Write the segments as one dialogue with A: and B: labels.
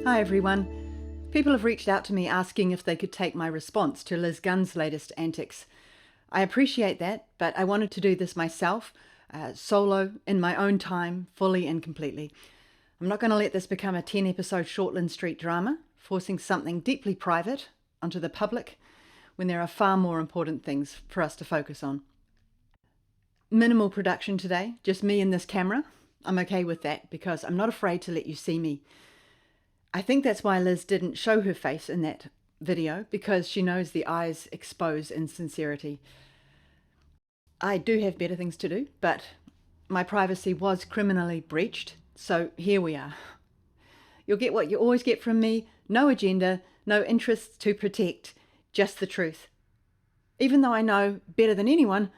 A: Hi everyone. People have reached out to me asking if they could take my response to Liz Gunn's latest antics. I appreciate that, but I wanted to do this myself, solo, in my own time, fully and completely. I'm not going to let this become a 10-episode Shortland Street drama, forcing something deeply private onto the public when there are far more important things for us to focus on. Minimal production today, just me and this camera. I'm okay with that because I'm not afraid to let you see me. I think that's why Liz didn't show her face in that video, because she knows the eyes expose insincerity. I do have better things to do, but my privacy was criminally breached, so here we are. You'll get what you always get from me: no agenda, no interests to protect, just the truth. Even though I know better than anyone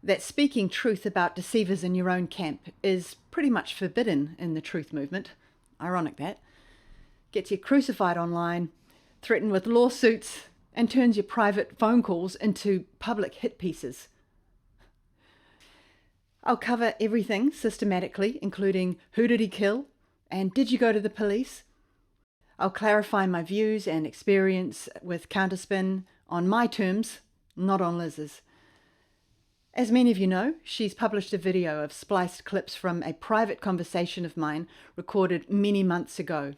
A: that speaking truth about deceivers in your own camp is pretty much forbidden in the truth movement. Ironic that. Gets you crucified online, threatened with lawsuits, and turns your private phone calls into public hit pieces. I'll cover everything systematically, including who did he kill and did you go to the police? I'll clarify my views and experience with Counterspin on my terms, not on Liz's. As many of you know, she's published a video of spliced clips from a private conversation of mine recorded many months ago.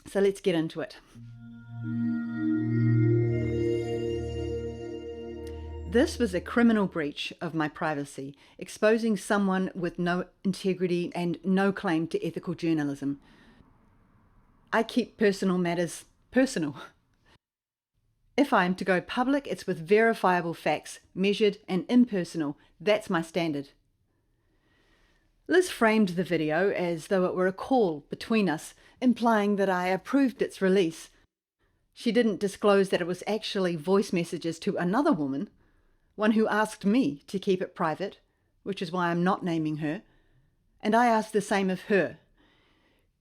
A: So let's get into it. This was a criminal breach of my privacy, exposing someone with no integrity and no claim to ethical journalism. I keep personal matters personal. If I am to go public, it's with verifiable facts, measured and impersonal. That's my standard. Liz framed the video as though it were a call between us, implying that I approved its release. She didn't disclose that it was actually voice messages to another woman, one who asked me to keep it private, which is why I'm not naming her, and I asked the same of her.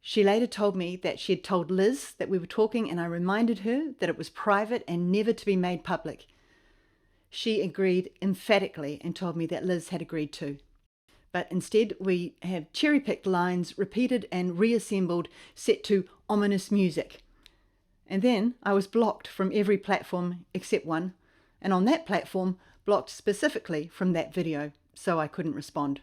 A: She later told me that she had told Liz that we were talking, and I reminded her that it was private and never to be made public. She agreed emphatically and told me that Liz had agreed too. But instead we have cherry-picked lines, repeated and reassembled, set to ominous music. And then I was blocked from every platform except one, and on that platform blocked specifically from that video, so I couldn't respond.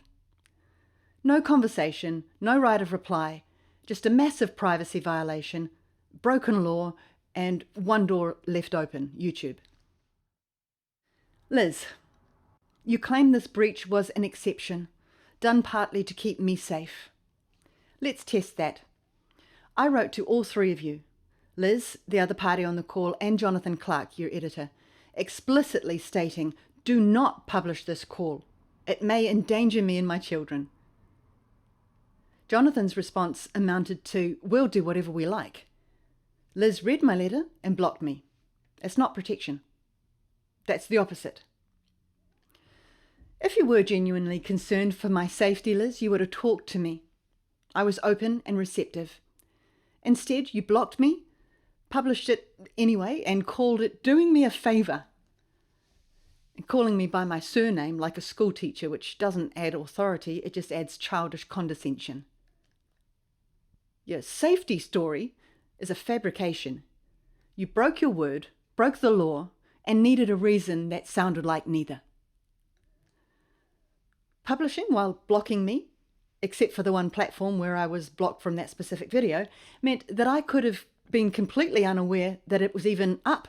A: No conversation, no right of reply, just a massive privacy violation, broken law, and one door left open: YouTube. Liz, you claim this breach was an exception, done partly to keep me safe. Let's test that. I wrote to all three of you, Liz, the other party on the call, and Jonathan Clark, your editor, explicitly stating, do not publish this call. It may endanger me and my children. Jonathan's response amounted to, we'll do whatever we like. Liz read my letter and blocked me. It's not protection. That's the opposite. If you were genuinely concerned for my safety, Liz, you would have talked to me. I was open and receptive. Instead, you blocked me, published it anyway, and called it doing me a favour. Calling me by my surname like a school teacher, which doesn't add authority, it just adds childish condescension. Your safety story is a fabrication. You broke your word, broke the law, and needed a reason that sounded like neither. Publishing while blocking me, except for the one platform where I was blocked from that specific video, meant that I could have been completely unaware that it was even up.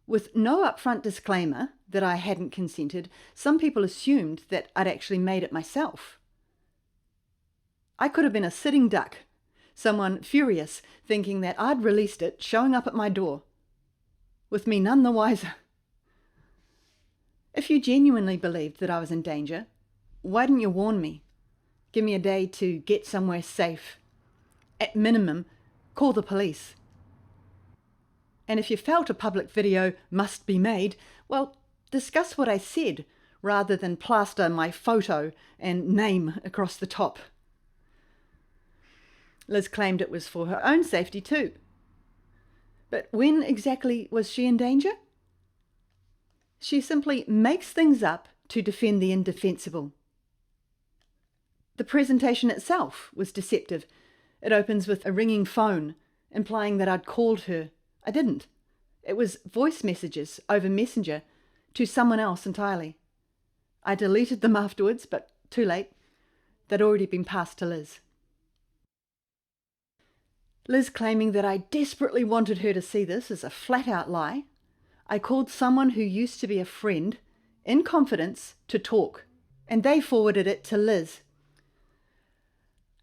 A: With no upfront disclaimer that I hadn't consented, some people assumed that I'd actually made it myself. I could have been a sitting duck, someone furious, thinking that I'd released it, showing up at my door, with me none the wiser. If you genuinely believed that I was in danger, why didn't you warn me? Give me a day to get somewhere safe. At minimum, call the police. And if you felt a public video must be made, well, discuss what I said rather than plaster my photo and name across the top. Liz claimed it was for her own safety too. But when exactly was she in danger? She simply makes things up to defend the indefensible. The presentation itself was deceptive. It opens with a ringing phone implying that I'd called her. I didn't. It was voice messages over Messenger to someone else entirely. I deleted them afterwards, but too late. They'd already been passed to Liz. Liz claiming that I desperately wanted her to see this is a flat-out lie. I called someone who used to be a friend in confidence to talk, and they forwarded it to Liz.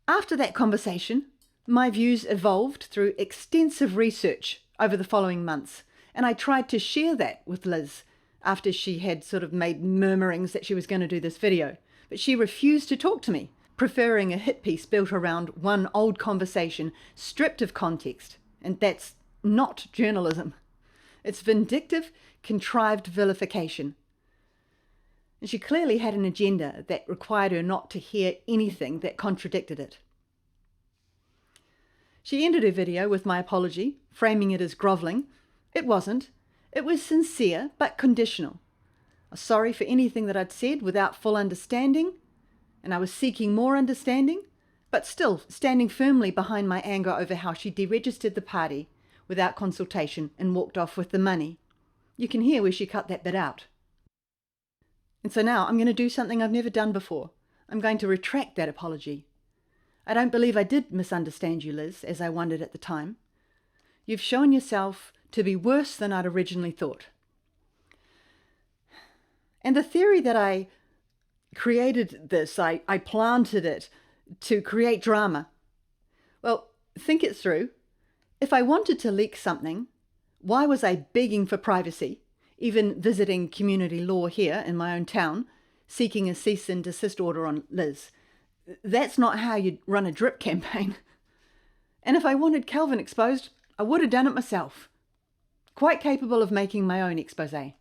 A: After that conversation, my views evolved through extensive research over the following months, and I tried to share that with Liz after she had sort of made murmurings that she was going to do this video, but she refused to talk to me, preferring a hit piece built around one old conversation stripped of context, and that's not journalism. It's vindictive, contrived vilification. And she clearly had an agenda that required her not to hear anything that contradicted it. She ended her video with my apology, framing it as grovelling. It wasn't. It was sincere but conditional. I was sorry for anything that I'd said without full understanding, and I was seeking more understanding, but still standing firmly behind my anger over how she deregistered the party without consultation and walked off with the money. You can hear where she cut that bit out. And so now I'm going to do something I've never done before. I'm going to retract that apology. I don't believe I did misunderstand you, Liz, as I wondered at the time. You've shown yourself to be worse than I'd originally thought. And the theory that I created this, I planted it to create drama. Well, think it through. If I wanted to leak something, why was I begging for privacy, even visiting community law here in my own town, seeking a cease and desist order on Liz? That's not how you run a drip campaign. And if I wanted Calvin exposed, I would have done it myself. Quite capable of making my own expose.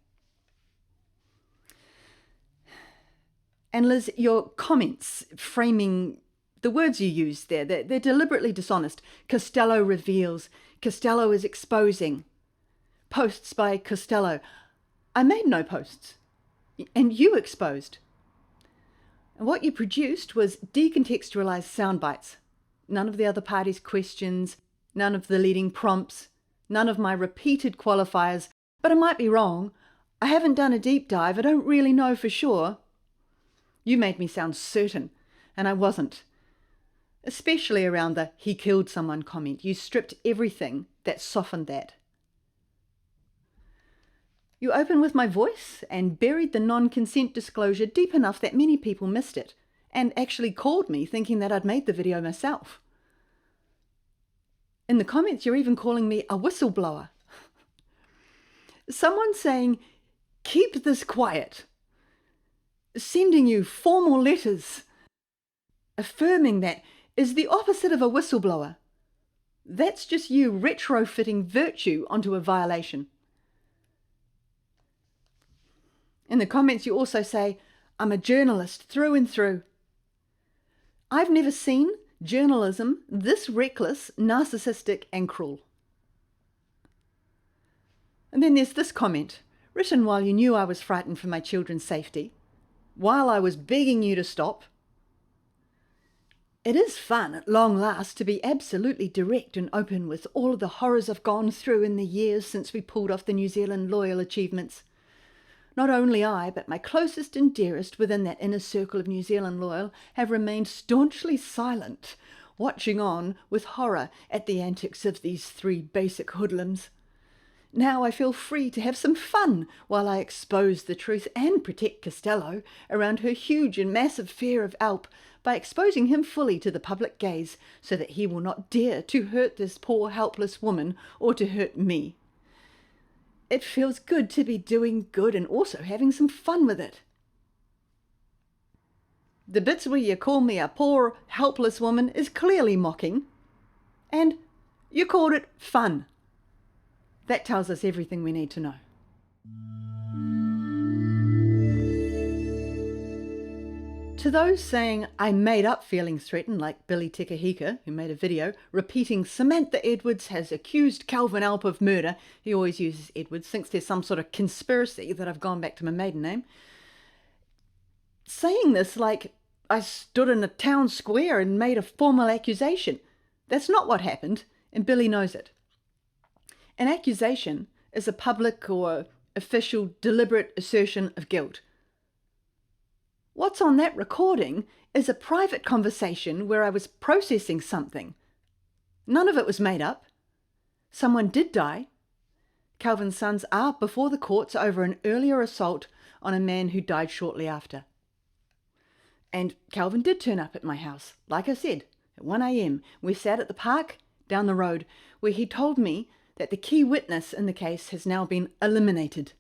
A: And Liz, your comments framing the words you use there, they're deliberately dishonest. Costello reveals. Costello is exposing. Posts by Costello. I made no posts. And you exposed. And what you produced was decontextualized sound bites. None of the other party's questions, none of the leading prompts, none of my repeated qualifiers. But I might be wrong. I haven't done a deep dive. I don't really know for sure. You made me sound certain, and I wasn't. Especially around the "he killed someone" comment. You stripped everything that softened that. You opened with my voice and buried the non-consent disclosure deep enough that many people missed it, and actually called me thinking that I'd made the video myself. In the comments, you're even calling me a whistleblower. Someone saying, "Keep this quiet," sending you formal letters affirming that is the opposite of a whistleblower. That's just you retrofitting virtue onto a violation. In the comments, you also say, "I'm a journalist through and through." I've never seen journalism this reckless, narcissistic, and cruel. And then there's this comment, written while you knew I was frightened for my children's safety, while I was begging you to stop. It is fun at long last to be absolutely direct and open with all of the horrors I've gone through in the years since we pulled off the New Zealand loyal achievements. Not only I, but my closest and dearest within that inner circle of New Zealand loyal have remained staunchly silent, watching on with horror at the antics of these three basic hoodlums. Now I feel free to have some fun while I expose the truth and protect Costello around her huge and massive fear of Alp by exposing him fully to the public gaze so that he will not dare to hurt this poor helpless woman or to hurt me. It feels good to be doing good and also having some fun with it. The bits where you call me a poor helpless woman is clearly mocking, and you called it fun. That tells us everything we need to know. To those saying I made up feeling threatened, like Billy Tekahika, who made a video repeating Samantha Edwards has accused Calvin Alp of murder. He always uses Edwards, thinks there's some sort of conspiracy that I've gone back to my maiden name. Saying this like I stood in a town square and made a formal accusation. That's not what happened. and Billy knows it. An accusation is a public or official deliberate assertion of guilt. What's on that recording is a private conversation where I was processing something. None of it was made up. Someone did die. Calvin's sons are before the courts over an earlier assault on a man who died shortly after. And Calvin did turn up at my house, like I said, at 1 a.m. We sat at the park down the road, where he told me that the key witness in the case has now been eliminated,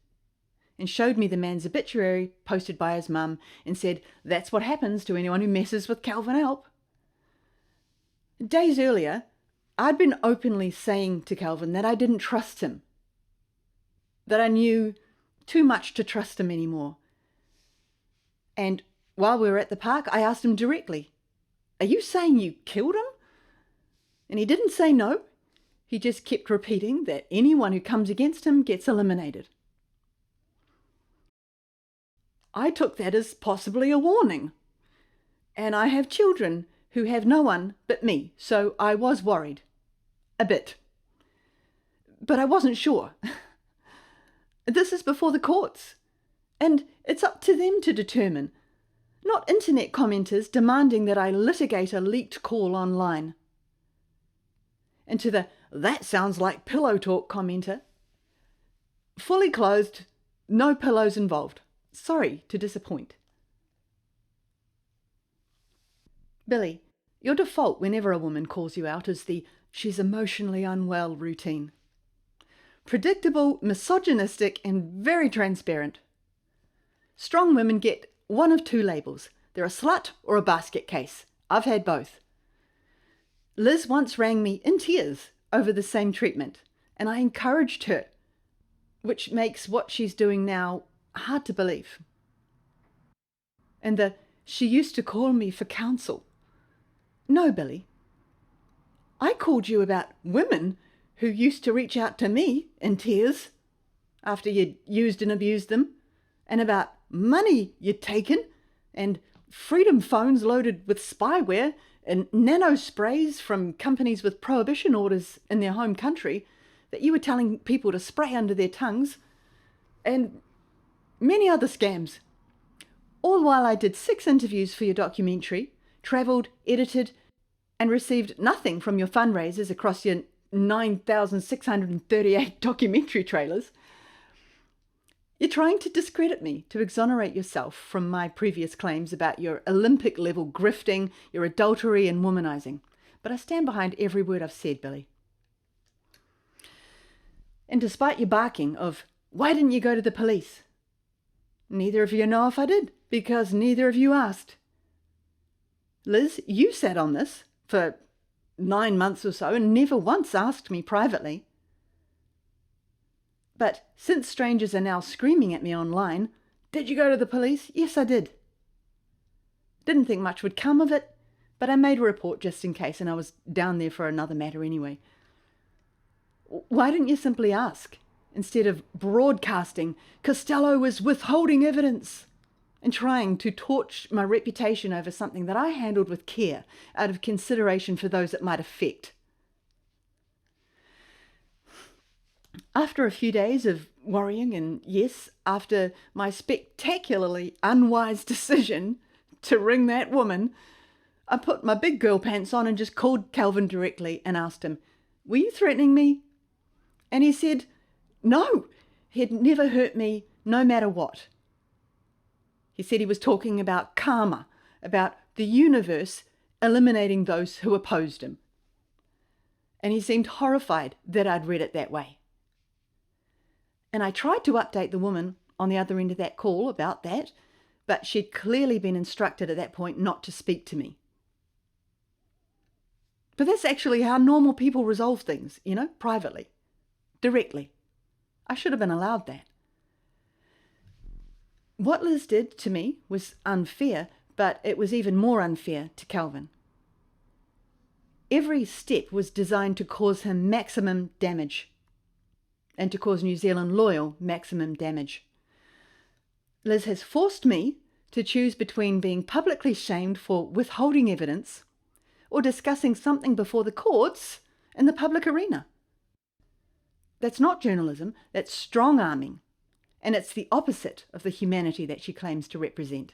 A: and showed me the man's obituary posted by his mum and said, that's what happens to anyone who messes with Calvin Alp. Days earlier, I'd been openly saying to Calvin that I didn't trust him, that I knew too much to trust him anymore. And while we were at the park, I asked him directly, are you saying you killed him? And he didn't say no. He just kept repeating that anyone who comes against him gets eliminated. I took that as possibly a warning. And I have children who have no one but me, so I was worried. A bit. But I wasn't sure. This is before the courts, and it's up to them to determine, not internet commenters demanding that I litigate a leaked call online. And to the "that sounds like pillow talk" commenter, fully clothed, no pillows involved. Sorry to disappoint. Billy, your default whenever a woman calls you out is the "she's emotionally unwell" routine. Predictable, misogynistic, and very transparent. Strong women get one of two labels. They're a slut or a basket case. I've had both. Liz once rang me in tears over the same treatment, and I encouraged her, which makes what she's doing now hard to believe. And she used to call me for counsel. No, Billy. I called you about women who used to reach out to me in tears after you'd used and abused them, and about money you'd taken, and freedom phones loaded with spyware, and nano sprays from companies with prohibition orders in their home country that you were telling people to spray under their tongues, and many other scams. All while I did 6 interviews for your documentary, travelled, edited, and received nothing from your fundraisers across your 9,638 documentary trailers. You're trying to discredit me to exonerate yourself from my previous claims about your Olympic-level grifting, your adultery and womanizing. But I stand behind every word I've said, Billy. And despite your barking of, why didn't you go to the police? Neither of you know if I did, because neither of you asked. Liz, you sat on this for 9 months or so and never once asked me privately. But since strangers are now screaming at me online, did you go to the police? Yes, I did. Didn't think much would come of it, but I made a report just in case, and I was down there for another matter anyway. Why didn't you simply ask, instead of broadcasting Costello was withholding evidence and trying to torch my reputation over something that I handled with care out of consideration for those it might affect? After a few days of worrying, and yes, after my spectacularly unwise decision to ring that woman, I put my big girl pants on and just called Calvin directly and asked him, were you threatening me? And he said, no, he'd never hurt me no matter what. He said he was talking about karma, about the universe eliminating those who opposed him. And he seemed horrified that I'd read it that way. And I tried to update the woman on the other end of that call about that, but she'd clearly been instructed at that point not to speak to me. But that's actually how normal people resolve things, privately, directly. I should have been allowed that. What Liz did to me was unfair, but it was even more unfair to Calvin. Every step was designed to cause him maximum damage, and to cause New Zealand Loyal maximum damage. Liz has forced me to choose between being publicly shamed for withholding evidence or discussing something before the courts in the public arena. That's not journalism, that's strong-arming, and it's the opposite of the humanity that she claims to represent.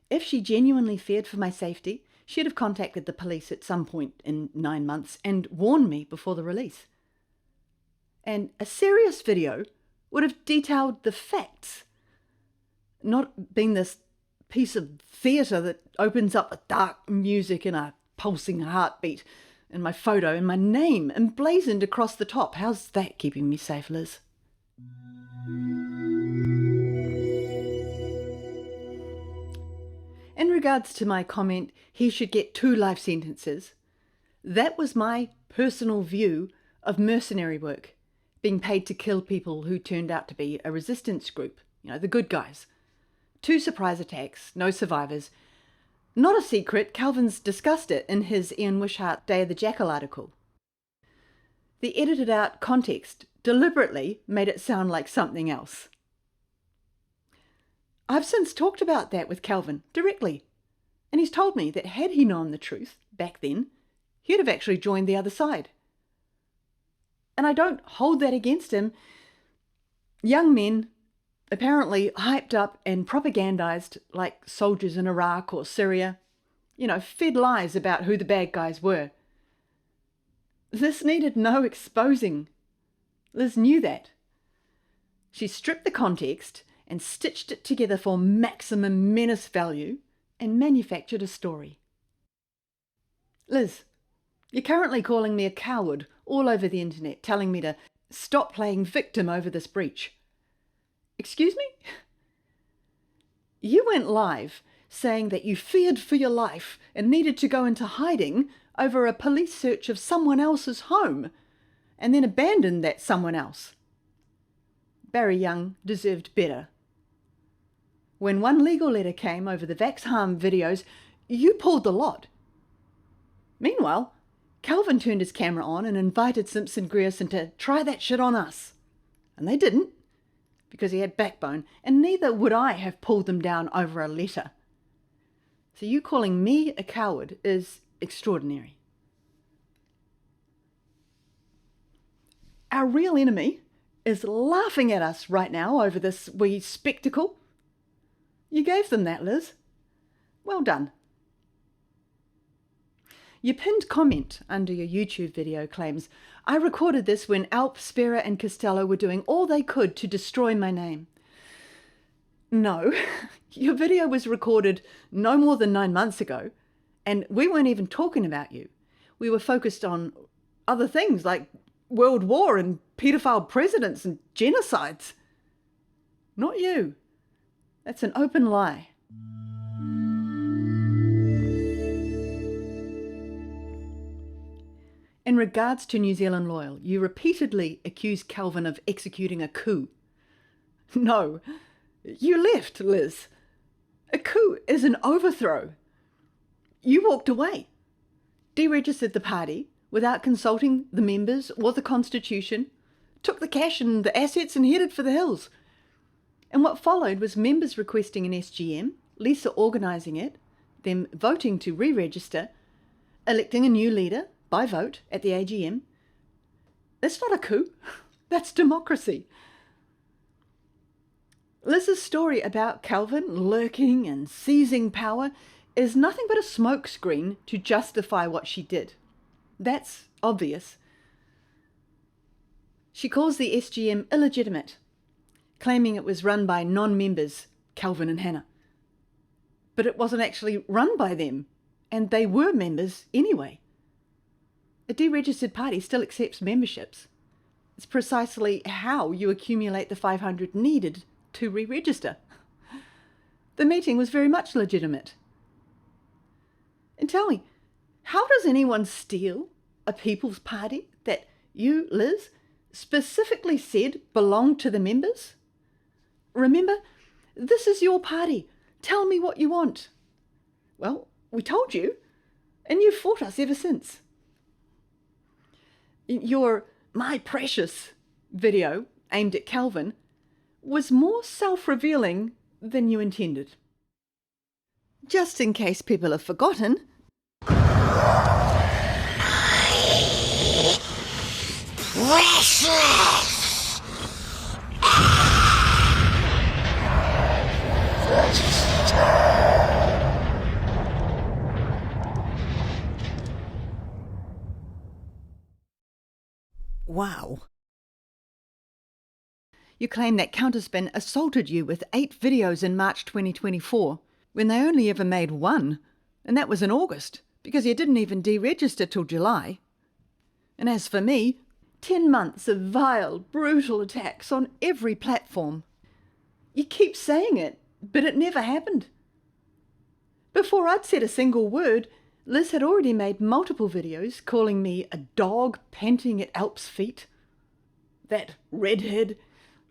A: If she genuinely feared for my safety, she'd have contacted the police at some point in 9 months and warned me before the release. And a serious video would have detailed the facts, not been this piece of theatre that opens up with dark music and a pulsing heartbeat and my photo and my name emblazoned across the top. How's that keeping me safe, Liz? In regards to my comment, he should get 2 life sentences, that was my personal view of mercenary work, being paid to kill people who turned out to be a resistance group, the good guys. 2 surprise attacks, no survivors. Not a secret, Calvin's discussed it in his Ian Wishart Day of the Jackal article. The edited out context deliberately made it sound like something else. I've since talked about that with Calvin directly, and he's told me that had he known the truth back then, he'd have actually joined the other side. And I don't hold that against him. Young men, apparently hyped up and propagandized like soldiers in Iraq or Syria, fed lies about who the bad guys were. This needed no exposing. Liz knew that. She stripped the context and stitched it together for maximum menace value and manufactured a story. Liz, you're currently calling me a coward all over the internet, telling me to stop playing victim over this breach. Excuse me? You went live saying that you feared for your life and needed to go into hiding over a police search of someone else's home, and then abandoned that someone else. Barry Young deserved better. When one legal letter came over the Vax Harm videos, you pulled the lot. Meanwhile, Calvin turned his camera on and invited Simpson Grierson to try that shit on us. And they didn't, because he had backbone, and neither would I have pulled them down over a letter. So you calling me a coward is extraordinary. Our real enemy is laughing at us right now over this wee spectacle. You gave them that, Liz. Well done. Your pinned comment under your YouTube video claims, I recorded this when Alp, Spera and Costello were doing all they could to destroy my name. No, your video was recorded no more than 9 months ago, and we weren't even talking about you. We were focused on other things like World War and paedophile presidents and genocides. Not you. That's an open lie. In regards to New Zealand Loyal, you repeatedly accused Calvin of executing a coup. No, you left, Liz. A coup is an overthrow. You walked away, deregistered the party without consulting the members or the Constitution, took the cash and the assets and headed for the hills. And what followed was members requesting an SGM, Lisa organising it, them voting to re-register, electing a new leader by vote at the AGM. That's not a coup. That's democracy. Liz's story about Calvin lurking and seizing power is nothing but a smokescreen to justify what she did. That's obvious. She calls the SGM illegitimate, claiming it was run by non-members, Calvin and Hannah. But it wasn't actually run by them, and they were members anyway. A deregistered party still accepts memberships. It's precisely how you accumulate the 500 needed to re-register. The meeting was very much legitimate. And tell me, how does anyone steal a People's Party that you, Liz, specifically said belonged to the members? Remember, this is your party. Tell me what you want. Well, we told you, and you've fought us ever since. Your My Precious video, aimed at Calvin, was more self-revealing than you intended. Just in case people have forgotten, Wow. You claim that Counterspin assaulted you with 8 videos in March 2024, when they only ever made one, and that was in August, because you didn't even deregister till July. And as for me, 10 months of vile, brutal attacks on every platform. You keep saying it, but it never happened. Before I'd said a single word, Liz had already made multiple videos calling me a dog panting at Alp's feet, that redhead,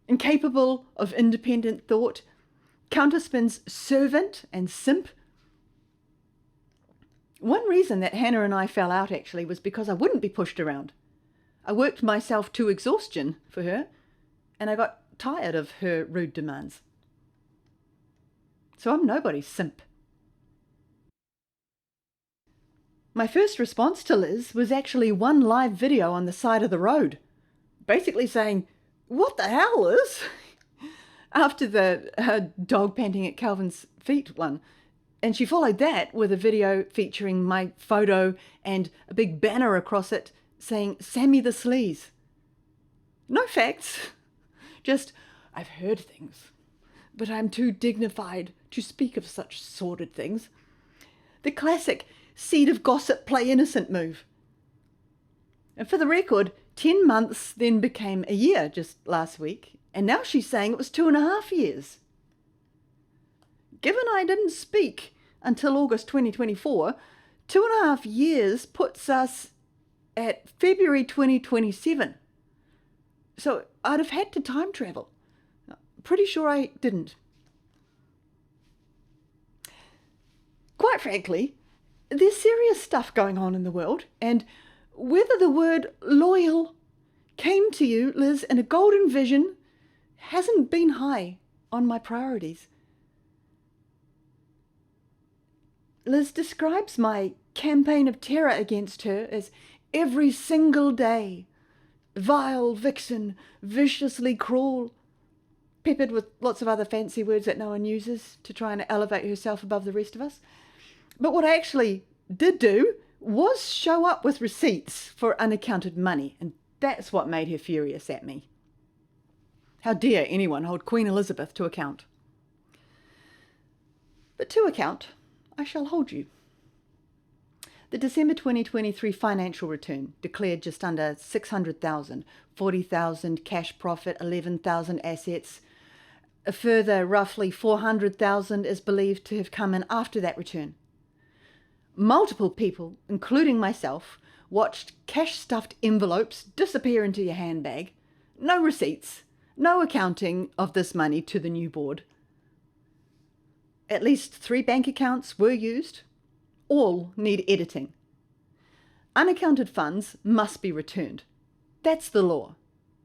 A: incapable of independent thought, Counterspin's servant and simp. One reason that Hannah and I fell out actually was because I wouldn't be pushed around. I worked myself to exhaustion for her, and I got tired of her rude demands. So I'm nobody's simp. My first response to Liz was actually one live video on the side of the road, basically saying, "What the hell, Liz?" after the dog panting at Calvin's feet one. And she followed that with a video featuring my photo and a big banner across it saying, "Sammy the Sleaze." No facts, just, "I've heard things, but I'm too dignified to speak of such sordid things." The classic seed of gossip play innocent move. And for the record, 10 months then became a year just last week, and now she's saying it was 2.5 years. Given I didn't speak until August 2024, 2.5 years puts us at February 2027. So I'd have had to time travel. Pretty sure I didn't. Quite frankly, there's serious stuff going on in the world, and whether the word loyal came to you, Liz, in a golden vision hasn't been high on my priorities. Liz describes my campaign of terror against her as every single day. Vile vixen, viciously cruel, peppered with lots of other fancy words that no one uses to try and elevate herself above the rest of us. But what I actually did do was show up with receipts for unaccounted money, and that's what made her furious at me. How dare anyone hold Queen Elizabeth to account? But to account, I shall hold you. The December 2023 financial return declared just under 600,000, 40,000 cash profit, 11,000 assets. A further roughly 400,000 is believed to have come in after that return. Multiple people, including myself, watched cash-stuffed envelopes disappear into your handbag. No receipts, no accounting of this money to the new board. At least 3 bank accounts were used. All need editing. Unaccounted funds must be returned. That's the law,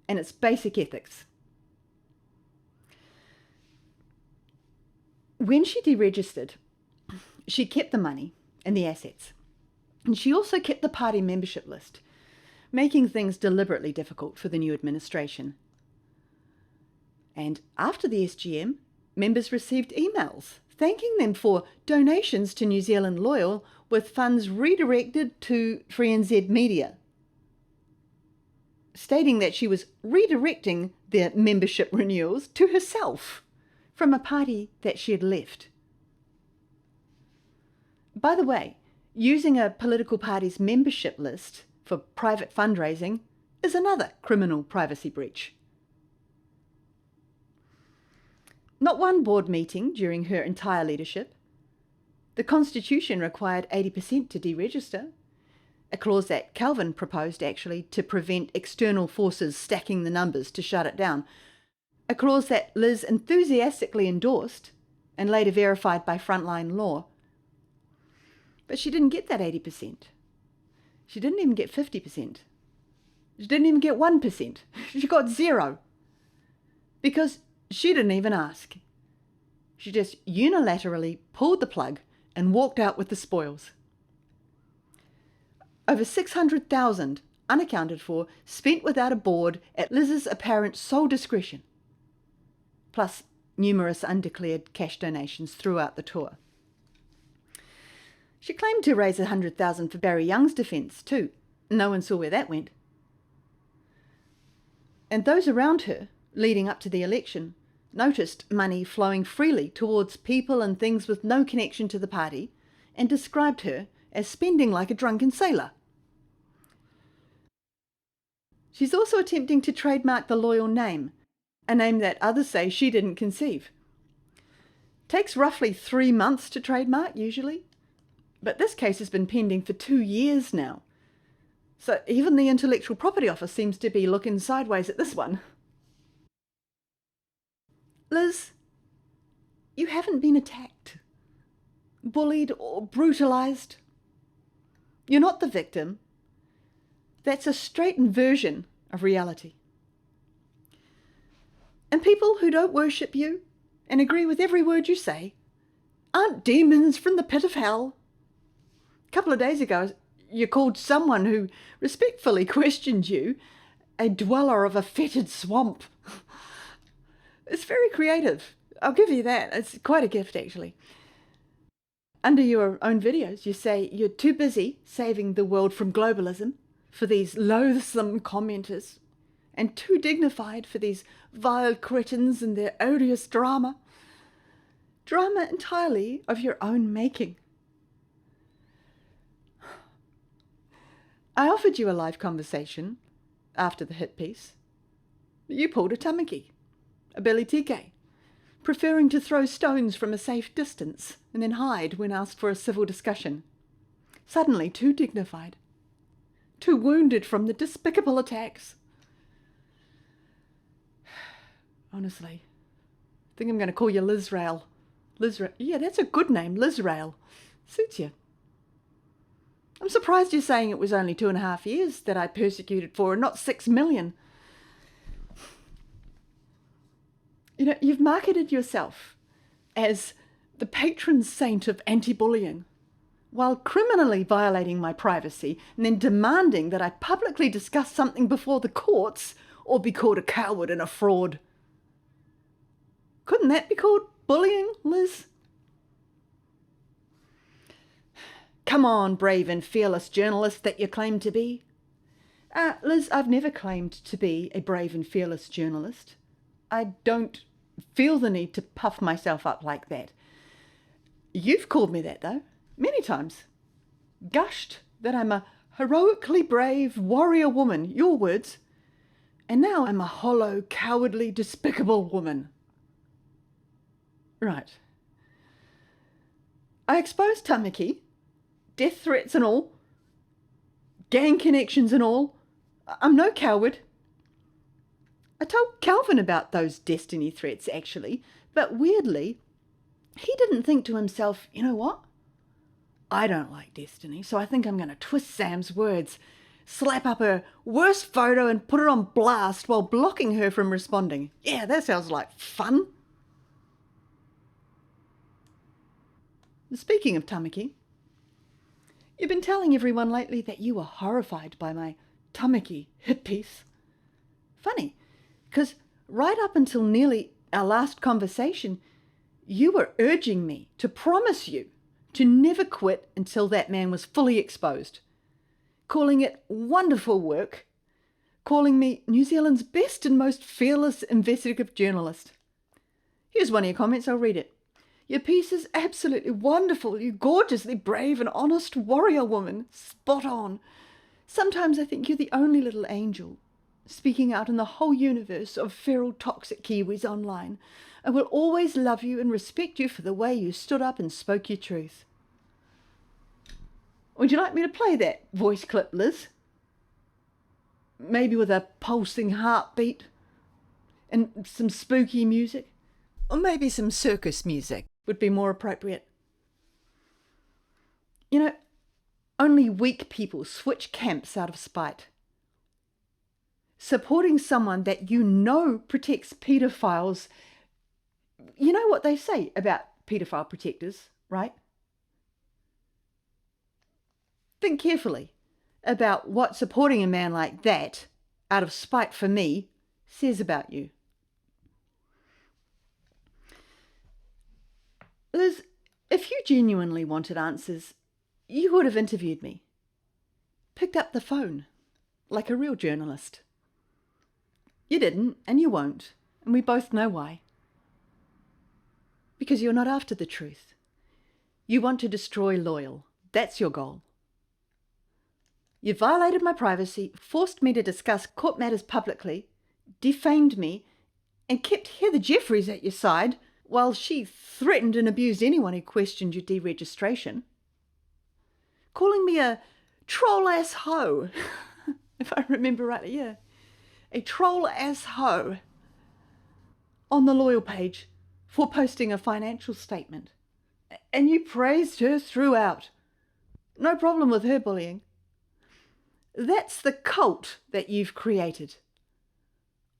A: and it's basic ethics. When she deregistered, she kept the money and the assets. And she also kept the party membership list, making things deliberately difficult for the new administration. And after the SGM, members received emails thanking them for donations to New Zealand Loyal, with funds redirected to Free NZ Media, stating that she was redirecting their membership renewals to herself from a party that she had left. By the way, using a political party's membership list for private fundraising is another criminal privacy breach. Not one board meeting during her entire leadership. The Constitution required 80% to deregister, a clause that Calvin proposed actually to prevent external forces stacking the numbers to shut it down, a clause that Liz enthusiastically endorsed and later verified by Frontline Law. But she didn't get that 80%. She didn't even get 50%. She didn't even get 1%. She got 0. Because she didn't even ask. She just unilaterally pulled the plug and walked out with the spoils. Over 600,000 unaccounted for, spent without a board at Liz's apparent sole discretion, plus numerous undeclared cash donations throughout the tour. She claimed to raise $100,000 for Barry Young's defence too. No one saw where that went. And those around her, leading up to the election, noticed money flowing freely towards people and things with no connection to the party, and described her as spending like a drunken sailor. She's also attempting to trademark the Loyal name, a name that others say she didn't conceive. Takes roughly 3 months to trademark, usually, but this case has been pending for 2 years now. So even the Intellectual Property Office seems to be looking sideways at this one. Liz, you haven't been attacked, bullied or brutalised. You're not the victim. That's a straightened version of reality. And people who don't worship you and agree with every word you say aren't demons from the pit of hell. A couple of days ago, you called someone who respectfully questioned you a dweller of a fetid swamp. It's very creative. I'll give you that. It's quite a gift, actually. Under your own videos, you say you're too busy saving the world from globalism for these loathsome commenters, and too dignified for these vile cretins and their odious drama. Drama entirely of your own making. I offered you a live conversation after the hit piece. You pulled a tamaki, a Billy TK, preferring to throw stones from a safe distance and then hide when asked for a civil discussion. Suddenly too dignified, too wounded from the despicable attacks. Honestly, I think I'm going to call you Lizrael. Yeah, that's a good name, Lizrael. Suits you. I'm surprised you're saying it was only 2.5 years that I persecuted for and not 6 million. You know, you've marketed yourself as the patron saint of anti-bullying, while criminally violating my privacy and then demanding that I publicly discuss something before the courts or be called a coward and a fraud. Couldn't that be called bullying, Liz? Come on, brave and fearless journalist that you claim to be. Liz, I've never claimed to be a brave and fearless journalist. I don't feel the need to puff myself up like that. You've called me that, though, many times. Gushed that I'm a heroically brave warrior woman, your words. And now I'm a hollow, cowardly, despicable woman. Right. I exposed Tamaki, death threats and all, gang connections and all. I'm no coward. I told Calvin about those destiny threats, actually, but weirdly, he didn't think to himself, you know what? I don't like destiny, so I think I'm going to twist Sam's words, slap up her worst photo and put it on blast while blocking her from responding. Yeah, that sounds like fun. Speaking of Tamaki, you've been telling everyone lately that you were horrified by my Tamaki hit piece. Funny, because right up until nearly our last conversation, you were urging me to promise you to never quit until that man was fully exposed, calling it wonderful work, calling me New Zealand's best and most fearless investigative journalist. Here's one of your comments, I'll read it. Your piece is absolutely wonderful, you gorgeously brave and honest warrior woman, spot on. Sometimes I think you're the only little angel speaking out in the whole universe of feral toxic Kiwis online. I will always love you and respect you for the way you stood up and spoke your truth. Would you like me to play that voice clip, Liz? Maybe with a pulsing heartbeat and some spooky music? Or maybe some circus music would be more appropriate. You know, only weak people switch camps out of spite. Supporting someone that you know protects paedophiles, you know what they say about paedophile protectors, right? Think carefully. about what supporting a man like that, out of spite for me, says about you. Liz, if you genuinely wanted answers, you would have interviewed me. Picked up the phone, like a real journalist. You didn't, and you won't, and we both know why. Because you're not after the truth. You want to destroy Loyal. That's your goal. You violated my privacy, forced me to discuss court matters publicly, defamed me, and kept Heather Jeffries at your side while she threatened and abused anyone who questioned your deregistration. Calling me a troll-ass hoe, if I remember rightly, yeah. A troll-ass hoe on the Loyal page for posting a financial statement. And you praised her throughout. No problem with her bullying. That's the cult that you've created,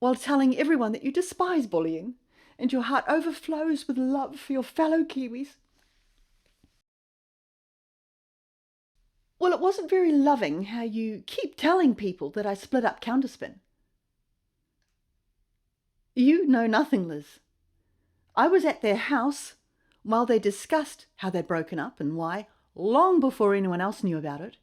A: while telling everyone that you despise bullying and your heart overflows with love for your fellow Kiwis. Well, it wasn't very loving how you keep telling people that I split up Counterspin. You know nothing, Liz. I was at their house while they discussed how they'd broken up and why, long before anyone else knew about it.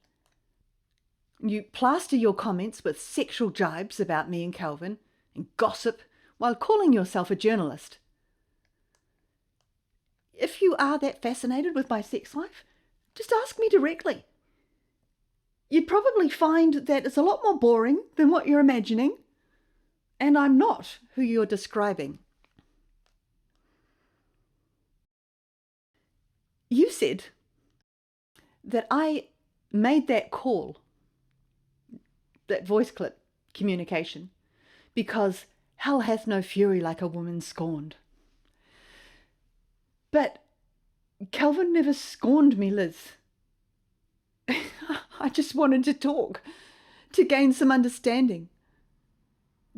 A: You plaster your comments with sexual jibes about me and Calvin and gossip while calling yourself a journalist. If you are that fascinated with my sex life, just ask me directly. You'd probably find that it's a lot more boring than what you're imagining, and I'm not who you're describing. You said that I made that call, that voice clip communication, because hell hath no fury like a woman scorned. But Calvin never scorned me, Liz. I just wanted to talk, to gain some understanding,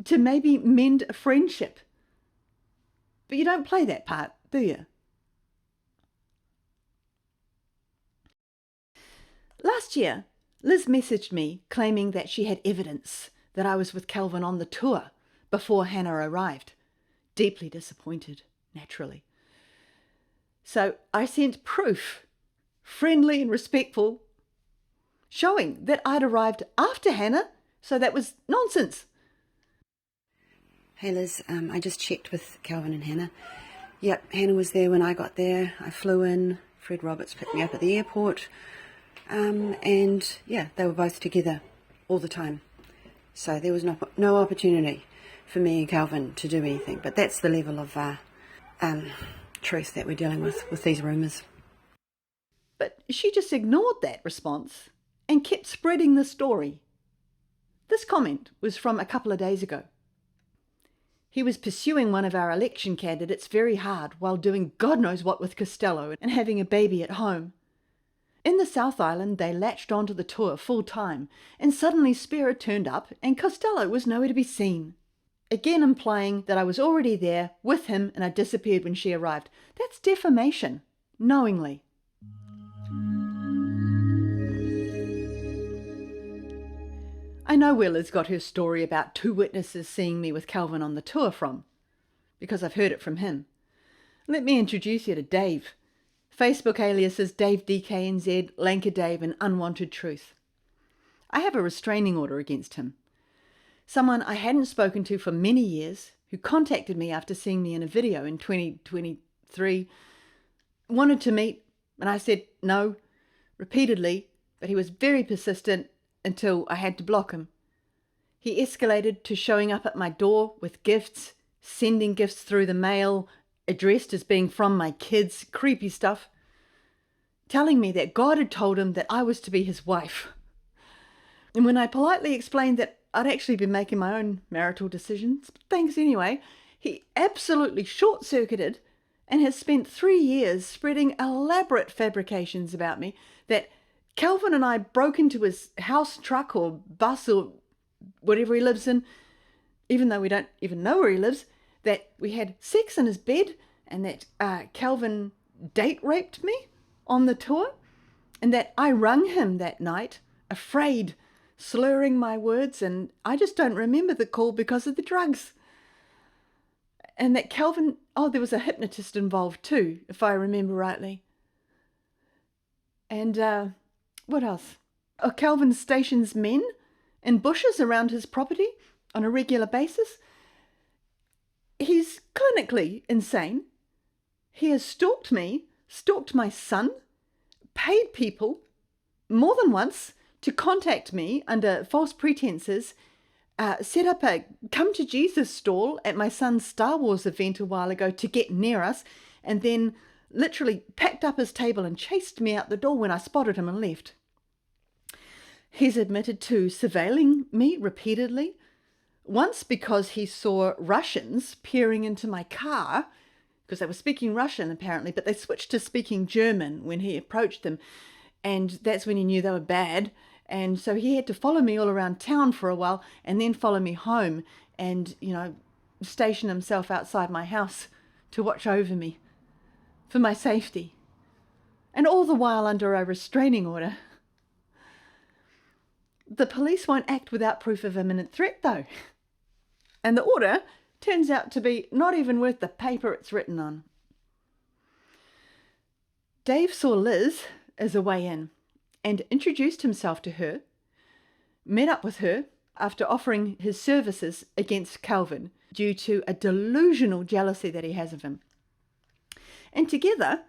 A: to maybe mend a friendship. But you don't play that part, do you? Last year, Liz messaged me claiming that she had evidence that I was with Calvin on the tour before Hannah arrived. Deeply disappointed, naturally. So I sent proof, friendly and respectful, showing that I'd arrived after Hannah, so that was nonsense.
B: Hey Liz, I just checked with Calvin and Hannah. Yep, Hannah was there when I got there. I flew in, Fred Roberts picked me up at the airport, and yeah, they were both together all the time. So there was no opportunity for me and Calvin to do anything, but that's the level of truth that we're dealing with these rumours.
A: But she just ignored that response and kept spreading the story. This comment was from a couple of days ago. He was pursuing one of our election candidates very hard while doing God knows what with Costello and having a baby at home. In the South Island, they latched onto the tour full time, and suddenly Spera turned up and Costello was nowhere to be seen. Again implying that I was already there with him and I disappeared when she arrived. That's defamation, knowingly. I know where Liz got her story about 2 witnesses seeing me with Calvin on the tour from, because I've heard it from him. Let me introduce you to Dave. Facebook aliases Dave DKNZ, Lanka Dave and Unwanted Truth. I have a restraining order against him. Someone I hadn't spoken to for many years, who contacted me after seeing me in a video in 2023, wanted to meet, and I said no, repeatedly, but he was very persistent until I had to block him. He escalated to showing up at my door with gifts, sending gifts through the mail, addressed as being from my kids, creepy stuff, telling me that God had told him that I was to be his wife. And when I politely explained that I'd actually been making my own marital decisions, but thanks anyway, he absolutely short-circuited and has spent 3 years spreading elaborate fabrications about me that Calvin and I broke into his house, truck or bus or whatever he lives in, even though we don't even know where he lives, that we had sex in his bed and that Calvin date raped me on the tour and that I rung him that night, afraid slurring my words, and I just don't remember the call because of the drugs. And that Calvin, there was a hypnotist involved too, if I remember rightly. And what else? Calvin stations men in bushes around his property on a regular basis. He's clinically insane. He has stalked me, stalked my son, paid people more than once to contact me under false pretenses, set up a Come to Jesus stall at my son's Star Wars event a while ago to get near us, and then literally packed up his table and chased me out the door when I spotted him and left. He's admitted to surveilling me repeatedly, once because he saw Russians peering into my car, because they were speaking Russian apparently, but they switched to speaking German when he approached them, and that's when he knew they were bad. And so he had to follow me all around town for a while and then follow me home and, station himself outside my house to watch over me for my safety. And all the while under a restraining order. The police won't act without proof of imminent threat, though. And the order turns out to be not even worth the paper it's written on. Dave saw Liz as a way in and introduced himself to her, met up with her after offering his services against Calvin due to a delusional jealousy that he has of him. And together,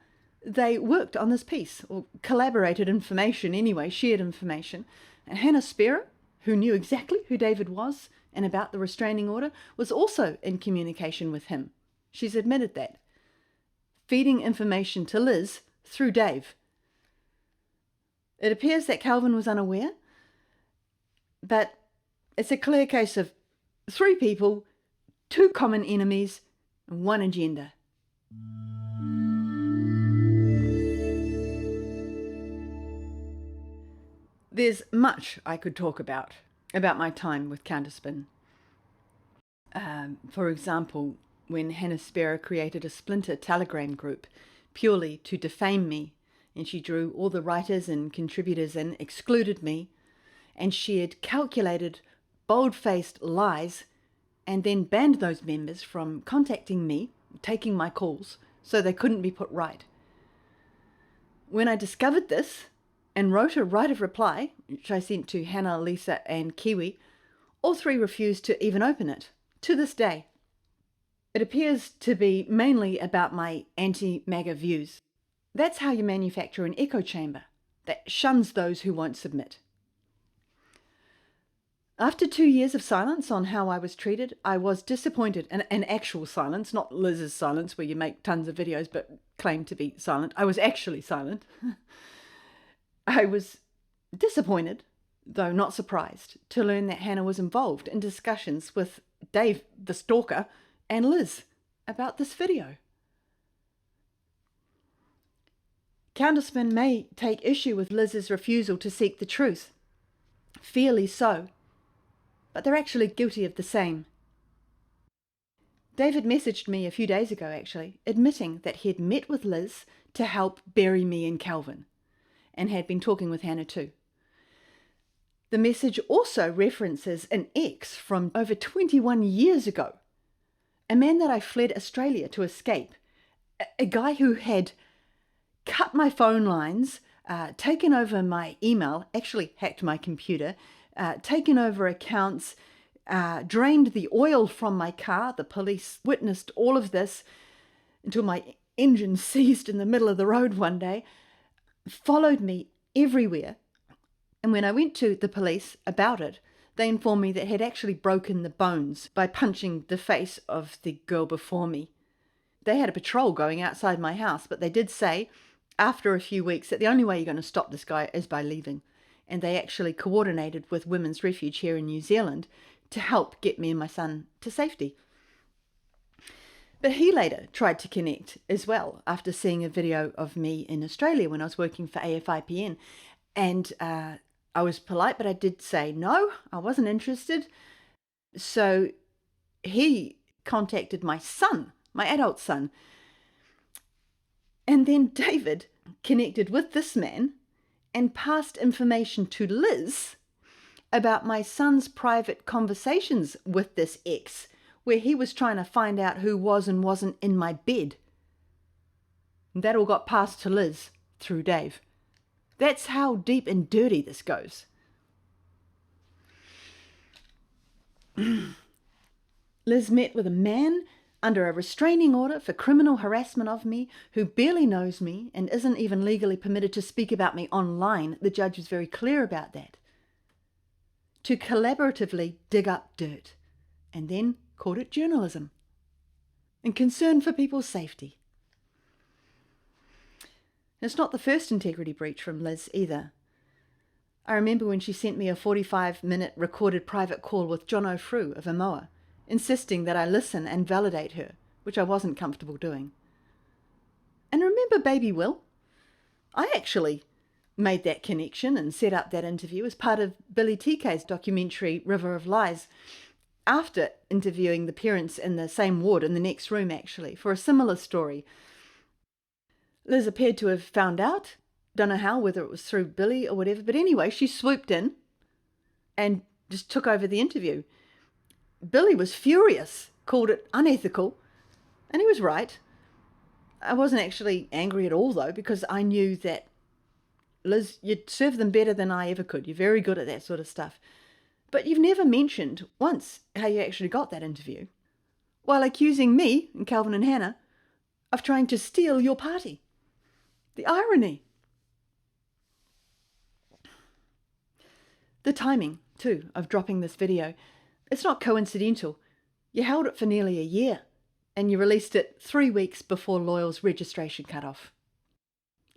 A: they worked on this piece, or collaborated information anyway, shared information. And Hannah Spearer, who knew exactly who David was and about the restraining order, was also in communication with him. She's admitted that. Feeding information to Liz through Dave. It appears that Calvin was unaware, but it's a clear case of 3 people, 2 common enemies, and 1 agenda. There's much I could talk about my time with Counterspin. For example, when Hannah Spearer created a splinter Telegram group purely to defame me, and she drew all the writers and contributors in, excluded me, and shared calculated, bold-faced lies, and then banned those members from contacting me, taking my calls, so they couldn't be put right. When I discovered this and wrote a right of reply, which I sent to Hannah, Lisa, and Kiwi, all 3 refused to even open it, to this day. It appears to be mainly about my anti-MAGA views. That's how you manufacture an echo chamber that shuns those who won't submit. After 2 years of silence on how I was treated, I was disappointed, an actual silence, not Liz's silence where you make tons of videos but claim to be silent. I was actually silent. I was disappointed, though not surprised, to learn that Hannah was involved in discussions with Dave, the stalker, and Liz about this video. Counterspin may take issue with Liz's refusal to seek the truth. Fairly so. But they're actually guilty of the same. David messaged me a few days ago, actually, admitting that he had met with Liz to help bury me and Calvin, and had been talking with Hannah too. The message also references an ex from over 21 years ago, a man that I fled Australia to escape, a guy who had cut my phone lines, taken over my email, actually hacked my computer, taken over accounts, drained the oil from my car. The police witnessed all of this until my engine seized in the middle of the road one day, followed me everywhere. And when I went to the police about it, they informed me that he had actually broken the bones by punching the face of the girl before me. They had a patrol going outside my house, but they did say after a few weeks that the only way you're going to stop this guy is by leaving. And they actually coordinated with Women's Refuge here in New Zealand to help get me and my son to safety. But he later tried to connect as well after seeing a video of me in Australia when I was working for AFIPN. And I was polite, but I did say no, I wasn't interested. So he contacted my son, my adult son. And then David connected with this man and passed information to Liz about my son's private conversations with this ex, where he was trying to find out who was and wasn't in my bed. That all got passed to Liz through Dave. That's how deep and dirty this goes. Liz met with a man under a restraining order for criminal harassment of me, who barely knows me and isn't even legally permitted to speak about me online. The judge was very clear about that. To collaboratively dig up dirt, and then called it journalism and concern for people's safety. It's not the first integrity breach from Liz either. I remember when she sent me a 45-minute recorded private call with John O'Frew of Amoa, insisting that I listen and validate her, which I wasn't comfortable doing. And remember Baby Will? I actually made that connection and set up that interview as part of Billy TK's documentary River of Lies, after interviewing the parents in the same ward in the next room, actually, for a similar story. Liz appeared to have found out, don't know how, whether it was through Billy or whatever, but anyway, she swooped in and just took over the interview. Billy was furious, called it unethical, and he was right. I wasn't actually angry at all, though, because I knew that, Liz, you'd serve them better than I ever could. You're very good at that sort of stuff. But you've never mentioned once how you actually got that interview, while accusing me and Calvin and Hannah of trying to steal your party. The irony. The timing, too, of dropping this video. It's not coincidental. You held it for nearly a year, and you released it 3 weeks before Loyal's registration cut-off.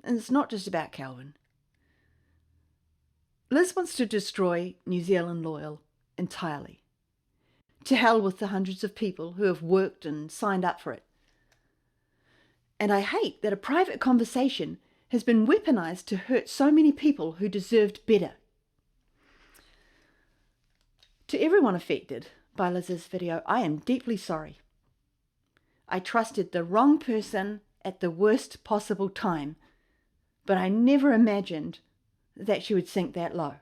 A: And it's not just about Calvin. Liz wants to destroy New Zealand Loyal entirely. To hell with the hundreds of people who have worked and signed up for it. And I hate that a private conversation has been weaponized to hurt so many people who deserved better. To everyone affected by Liz's video, I am deeply sorry. I trusted the wrong person at the worst possible time, but I never imagined that she would sink that low.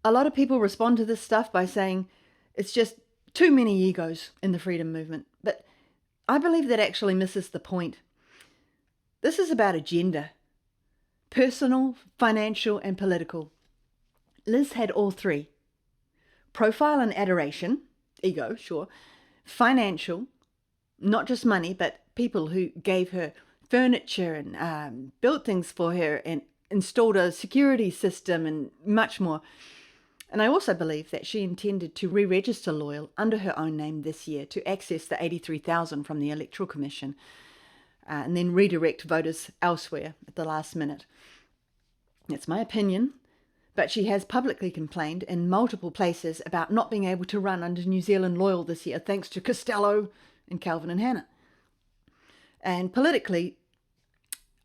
A: A lot of people respond to this stuff by saying it's just too many egos in the freedom movement, but I believe that actually misses the point. This is about agenda. Personal, financial, and political. Liz had all three. Profile and adoration, ego, sure. Financial, not just money, but people who gave her furniture and built things for her and installed a security system and much more. And I also believe that she intended to re-register Loyal under her own name this year to access the 83,000 from the Electoral Commission and then redirect voters elsewhere at the last minute. That's my opinion, but she has publicly complained in multiple places about not being able to run under New Zealand Loyal this year thanks to Costello and Calvin and Hannah. And politically,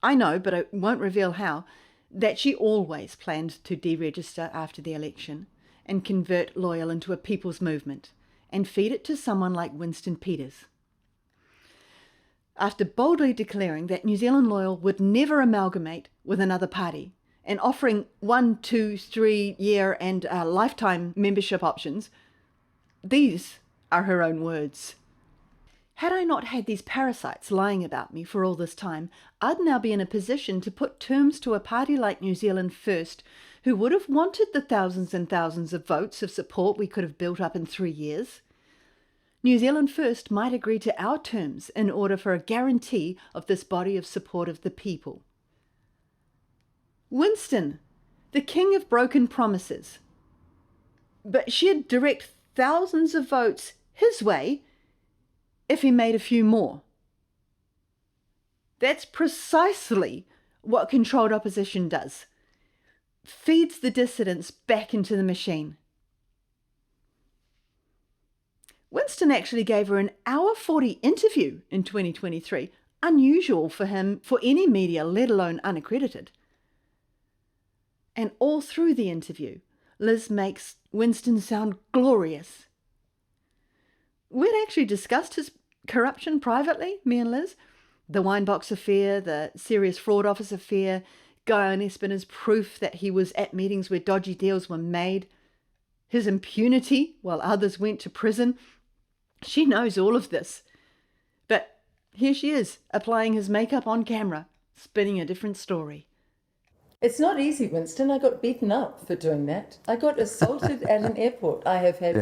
A: I know, but I won't reveal how, that she always planned to deregister after the election and convert Loyal into a people's movement and feed it to someone like Winston Peters. After boldly declaring that New Zealand Loyal would never amalgamate with another party and offering 1, 2, 3 year and lifetime membership options, these are her own words. Had I not had these parasites lying about me for all this time, I'd now be in a position to put terms to a party like New Zealand First, who would have wanted the thousands and thousands of votes of support we could have built up in 3 years. New Zealand First might agree to our terms in order for a guarantee of this body of support of the people. Winston, the king of broken promises. But she'd direct thousands of votes his way if he made a few more. That's precisely what controlled opposition does. Feeds the dissidents back into the machine. Winston actually gave her an hour 40 interview in 2023, unusual for him for any media, let alone unaccredited. And all through the interview, Liz makes Winston sound glorious. We'd actually discussed his corruption privately, me and Liz. The wine box affair, the serious fraud office affair, Gunn as proof that he was at meetings where dodgy deals were made, his impunity while others went to prison. She knows all of this. But here she is, applying his makeup on camera, spinning a different story.
C: It's not easy, Winston. I got beaten up for doing that. I got assaulted at an airport. I have had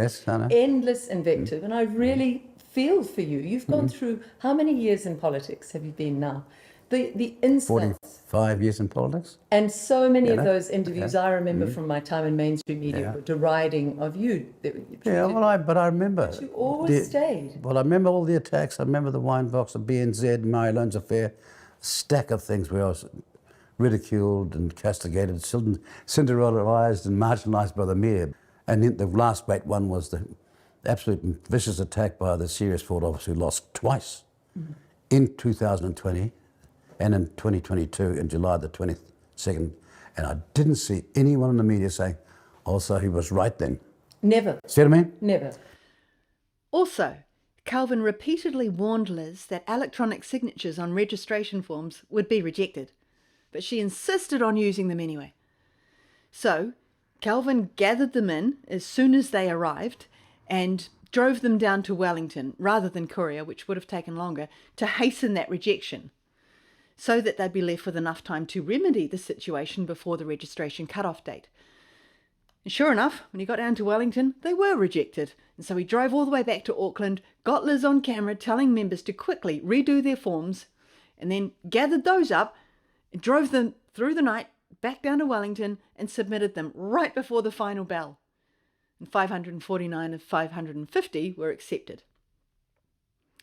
C: endless invective, and I really feel for you. You've gone through, how many years in politics have you been now? The incidents.
D: 45 years in politics.
C: And so many of those interviews I remember from my time in mainstream media were deriding of you.
D: But I remember.
C: But you always stayed.
D: Well, I remember all the attacks. I remember the wine box, the BNZ, Mary Loans Affair, a stack of things where I was ridiculed and castigated, Cinderella-ized and marginalised by the media. And then the last great one was the absolute vicious attack by the serious fraud officer who lost twice in 2020 and in 2022, in July the 22nd. And I didn't see anyone in the media saying, also, he was right then.
C: Never.
D: See what I mean?
C: Never.
A: Also, Calvin repeatedly warned Liz that electronic signatures on registration forms would be rejected, but she insisted on using them anyway. So, Calvin gathered them in as soon as they arrived and drove them down to Wellington rather than Courier, which would have taken longer, to hasten that rejection, so that they'd be left with enough time to remedy the situation before the registration cut-off date. And sure enough, when he got down to Wellington, they were rejected. And so he drove all the way back to Auckland, got Liz on camera telling members to quickly redo their forms, and then gathered those up and drove them through the night back down to Wellington and submitted them right before the final bell. And 549 of 550 were accepted.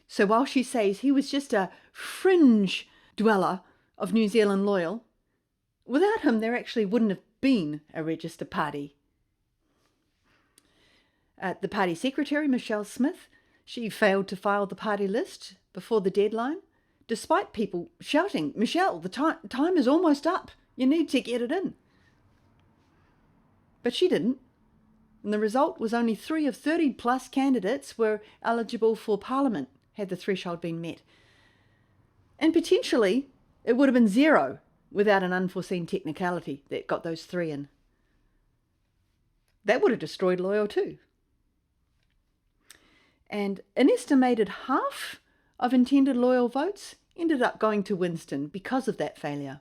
A: So while she says he was just a fringe dweller of New Zealand loyal, without him there actually wouldn't have been a register party. The party secretary, Michelle Smith, she failed to file the party list before the deadline, despite people shouting, "Michelle, the time is almost up. You need to get it in." But she didn't. And the result was only 3 of 30 plus candidates were eligible for Parliament had the threshold been met. And potentially it would have been 0 without an unforeseen technicality that got those 3 in. That would have destroyed Loyal too. And an estimated half of intended Loyal votes ended up going to Winston because of that failure.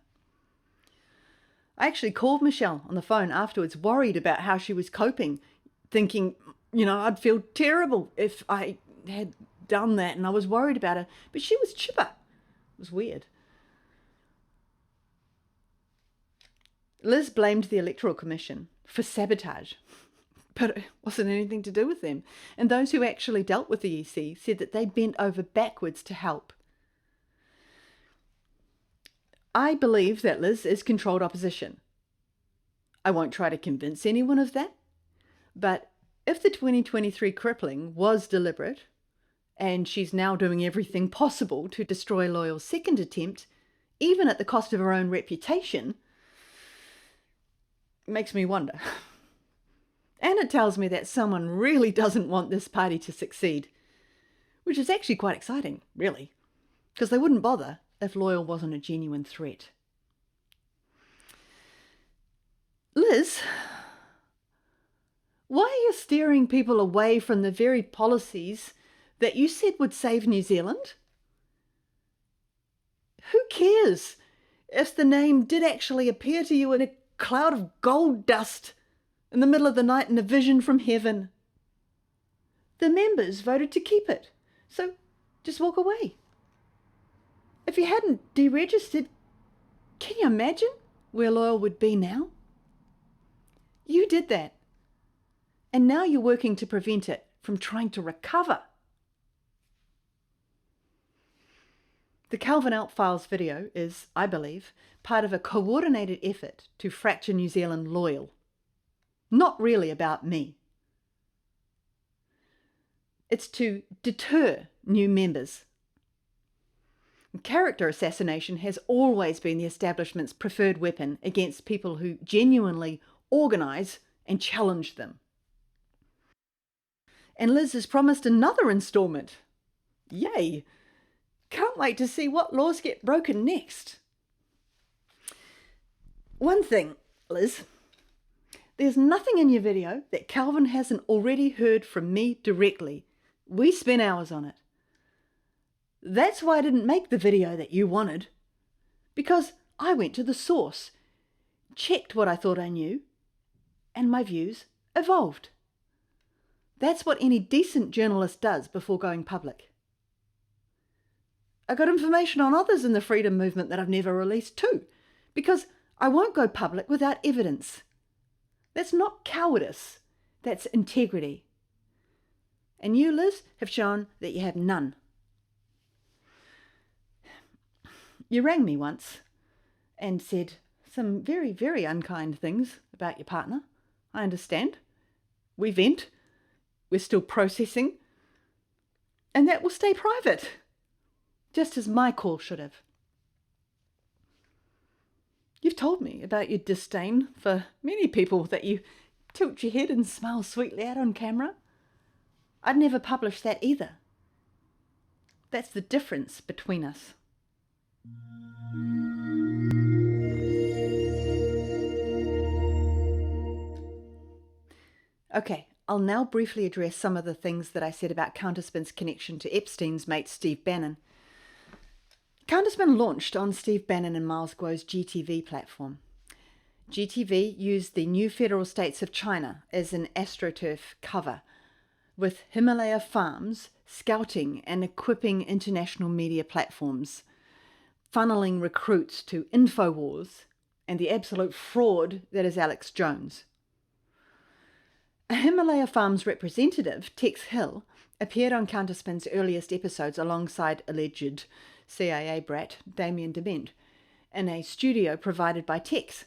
A: I actually called Michelle on the phone afterwards, worried about how she was coping, thinking, I'd feel terrible if I had done that, and I was worried about her. But she was chipper. It was weird. Liz blamed the Electoral Commission for sabotage, but it wasn't anything to do with them. And those who actually dealt with the EC said that they bent over backwards to help. I believe that Liz is controlled opposition. I won't try to convince anyone of that, but if the 2023 crippling was deliberate, and she's now doing everything possible to destroy Loyal's second attempt, even at the cost of her own reputation, it makes me wonder. And it tells me that someone really doesn't want this party to succeed, which is actually quite exciting, really, because they wouldn't bother if Loyal wasn't a genuine threat. Liz, why are you steering people away from the very policies that you said would save New Zealand? Who cares if the name did actually appear to you in a cloud of gold dust in the middle of the night in a vision from heaven? The members voted to keep it, so just walk away. If you hadn't deregistered, can you imagine where Loyal would be now? You did that, and now you're working to prevent it from trying to recover. The Calvin Out Files video is, I believe, part of a coordinated effort to fracture New Zealand loyal. Not really about me. It's to deter new members. Character assassination has always been the establishment's preferred weapon against people who genuinely organise and challenge them. And Liz has promised another instalment. Yay! Can't wait to see what laws get broken next. One thing, Liz, there's nothing in your video that Calvin hasn't already heard from me directly. We spent hours on it. That's why I didn't make the video that you wanted. Because I went to the source, checked what I thought I knew, and my views evolved. That's what any decent journalist does before going public. I got information on others in the freedom movement that I've never released too, because I won't go public without evidence. That's not cowardice, that's integrity. And you, Liz, have shown that you have none. You rang me once and said some very, very unkind things about your partner. I understand. We vent. We're still processing. And that will stay private, just as my call should have. You've told me about your disdain for many people that you tilt your head and smile sweetly at on camera. I'd never publish that either. That's the difference between us. Okay, I'll now briefly address some of the things that I said about Counterspin's connection to Epstein's mate Steve Bannon. Counterspin launched on Steve Bannon and Miles Guo's GTV platform. GTV used the new federal states of China as an AstroTurf cover, with Himalaya Farms scouting and equipping international media platforms, funneling recruits to InfoWars and the absolute fraud that is Alex Jones. A Himalaya Farms representative, Tex Hill, appeared on Counterspin's earliest episodes alongside alleged CIA brat Damien Dement in a studio provided by Tex,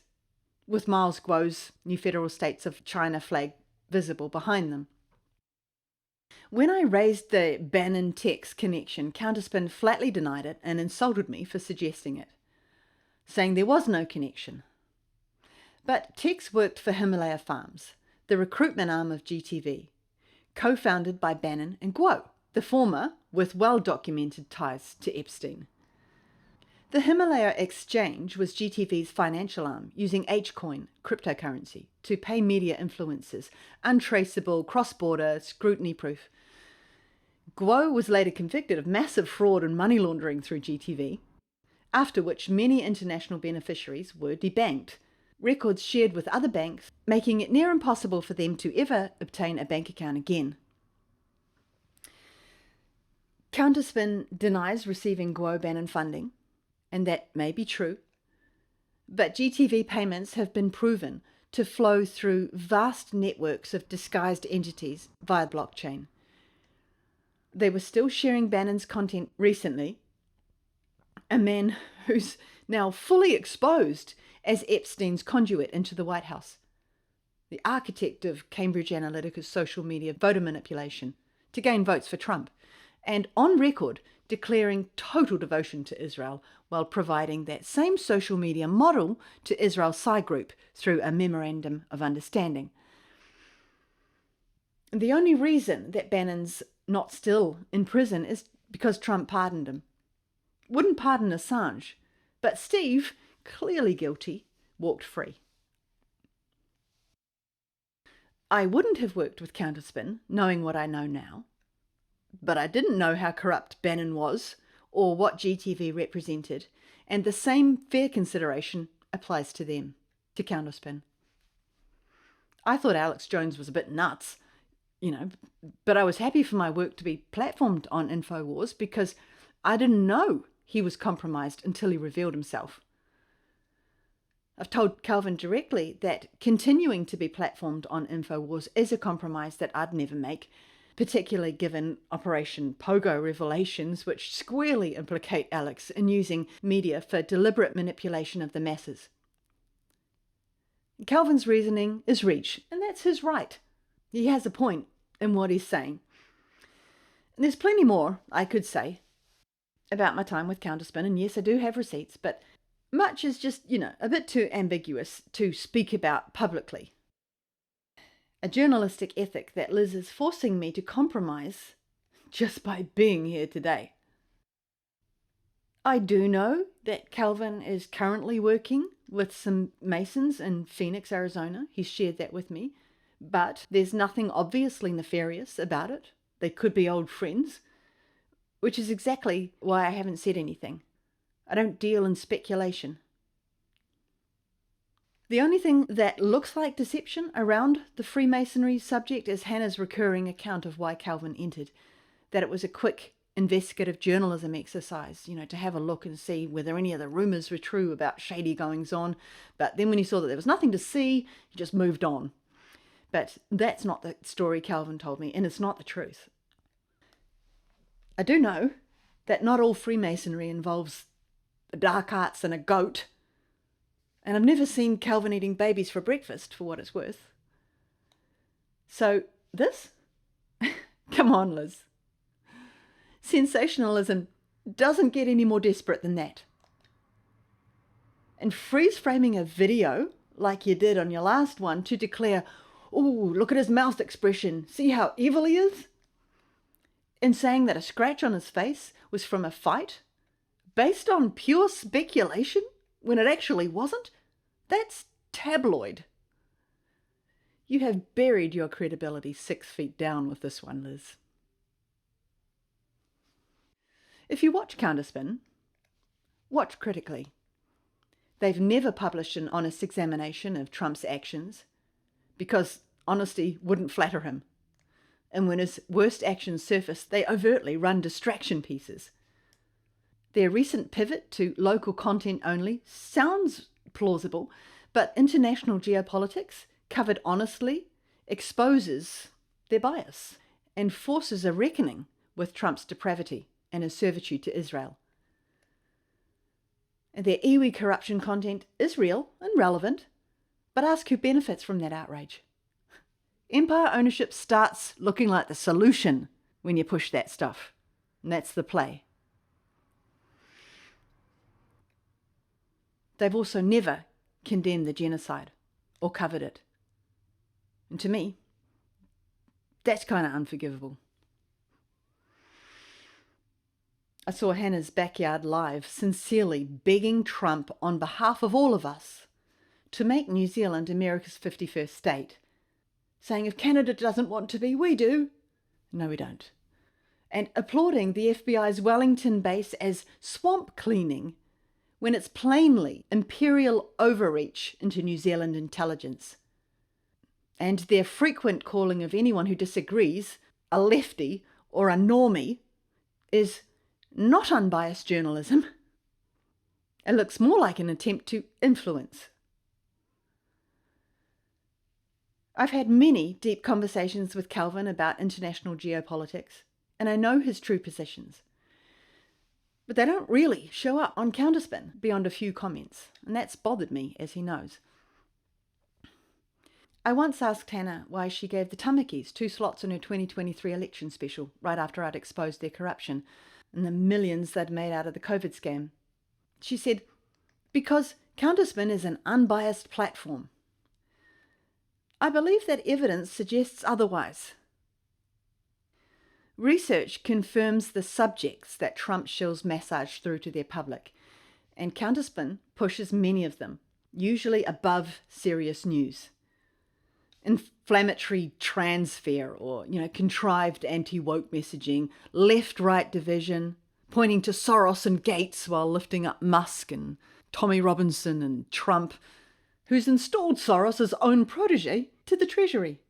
A: with Miles Guo's new federal states of China flag visible behind them. When I raised the Bannon-Tex connection, Counterspin flatly denied it and insulted me for suggesting it, saying there was no connection. But Tex worked for Himalaya Farms, the recruitment arm of GTV, co-founded by Bannon and Guo, the former with well-documented ties to Epstein. The Himalaya Exchange was GTV's financial arm, using Hcoin, cryptocurrency, to pay media influencers, untraceable, cross-border, scrutiny-proof. Guo was later convicted of massive fraud and money laundering through GTV, after which many international beneficiaries were debanked, records shared with other banks, making it near impossible for them to ever obtain a bank account again. Counterspin denies receiving Guo Bannon funding, and that may be true, but GTV payments have been proven to flow through vast networks of disguised entities via blockchain. They were still sharing Bannon's content recently, a man who's now fully exposed as Epstein's conduit into the White House, the architect of Cambridge Analytica's social media voter manipulation to gain votes for Trump, and on record declaring total devotion to Israel while providing that same social media model to Israel's Psy Group through a memorandum of understanding. The only reason that Bannon's not still in prison is because Trump pardoned him. Wouldn't pardon Assange, but Steve, clearly guilty, walked free. I wouldn't have worked with Counterspin, knowing what I know now, but I didn't know how corrupt Bannon was or what GTV represented, and the same fair consideration applies to them, to Counterspin. I thought Alex Jones was a bit nuts, but I was happy for my work to be platformed on InfoWars because I didn't know he was compromised until he revealed himself. I've told Calvin directly that continuing to be platformed on InfoWars is a compromise that I'd never make, particularly given Operation Pogo revelations, which squarely implicate Alex in using media for deliberate manipulation of the masses. Calvin's reasoning is reach, and that's his right. He has a point in what he's saying. And there's plenty more I could say about my time with Counterspin, and yes, I do have receipts, but much is just, a bit too ambiguous to speak about publicly. A journalistic ethic that Liz is forcing me to compromise just by being here today. I do know that Calvin is currently working with some Masons in Phoenix, Arizona. He's shared that with me. But there's nothing obviously nefarious about it. They could be old friends, which is exactly why I haven't said anything. I don't deal in speculation. The only thing that looks like deception around the Freemasonry subject is Hannah's recurring account of why Calvin entered, that it was a quick investigative journalism exercise, to have a look and see whether any of the rumours were true about shady goings-on. But then when he saw that there was nothing to see, he just moved on. But that's not the story Calvin told me, and it's not the truth. I do know that not all Freemasonry involves the dark arts and a goat. And I've never seen Calvin eating babies for breakfast, for what it's worth. So this? Come on, Liz. Sensationalism doesn't get any more desperate than that. And freeze-framing a video, like you did on your last one, to declare, "Oh, look at his mouth expression, see how evil he is?" And saying that a scratch on his face was from a fight, based on pure speculation, when it actually wasn't, that's tabloid. You have buried your credibility 6 feet down with this one, Liz. If you watch Counterspin, watch critically. They've never published an honest examination of Trump's actions because honesty wouldn't flatter him. And when his worst actions surface, they overtly run distraction pieces. Their recent pivot to local content only sounds plausible, but international geopolitics, covered honestly, exposes their bias and forces a reckoning with Trump's depravity and his servitude to Israel. And their iwi corruption content is real and relevant, but ask who benefits from that outrage. Empire ownership starts looking like the solution when you push that stuff, and that's the play. They've also never condemned the genocide or covered it. And to me, that's kind of unforgivable. I saw Hannah's backyard live sincerely begging Trump on behalf of all of us to make New Zealand America's 51st state, saying if Canada doesn't want to be, we do. No, we don't. And applauding the FBI's Wellington base as swamp cleaning when it's plainly imperial overreach into New Zealand intelligence. And their frequent calling of anyone who disagrees a lefty or a normie is not unbiased journalism. It looks more like an attempt to influence. I've had many deep conversations with Calvin about international geopolitics, and I know his true positions. But they don't really show up on Counterspin beyond a few comments, and that's bothered me, as he knows. I once asked Hannah why she gave the Tamakis 2 slots in her 2023 election special right after I'd exposed their corruption and the millions they'd made out of the COVID scam. She said, because Counterspin is an unbiased platform. I believe that evidence suggests otherwise. Research confirms the subjects that Trump shills massage through to their public, and Counterspin pushes many of them, usually above serious news. Inflammatory transfer or, contrived anti-woke messaging, left-right division, pointing to Soros and Gates while lifting up Musk and Tommy Robinson and Trump, who's installed Soros' own protege to the Treasury.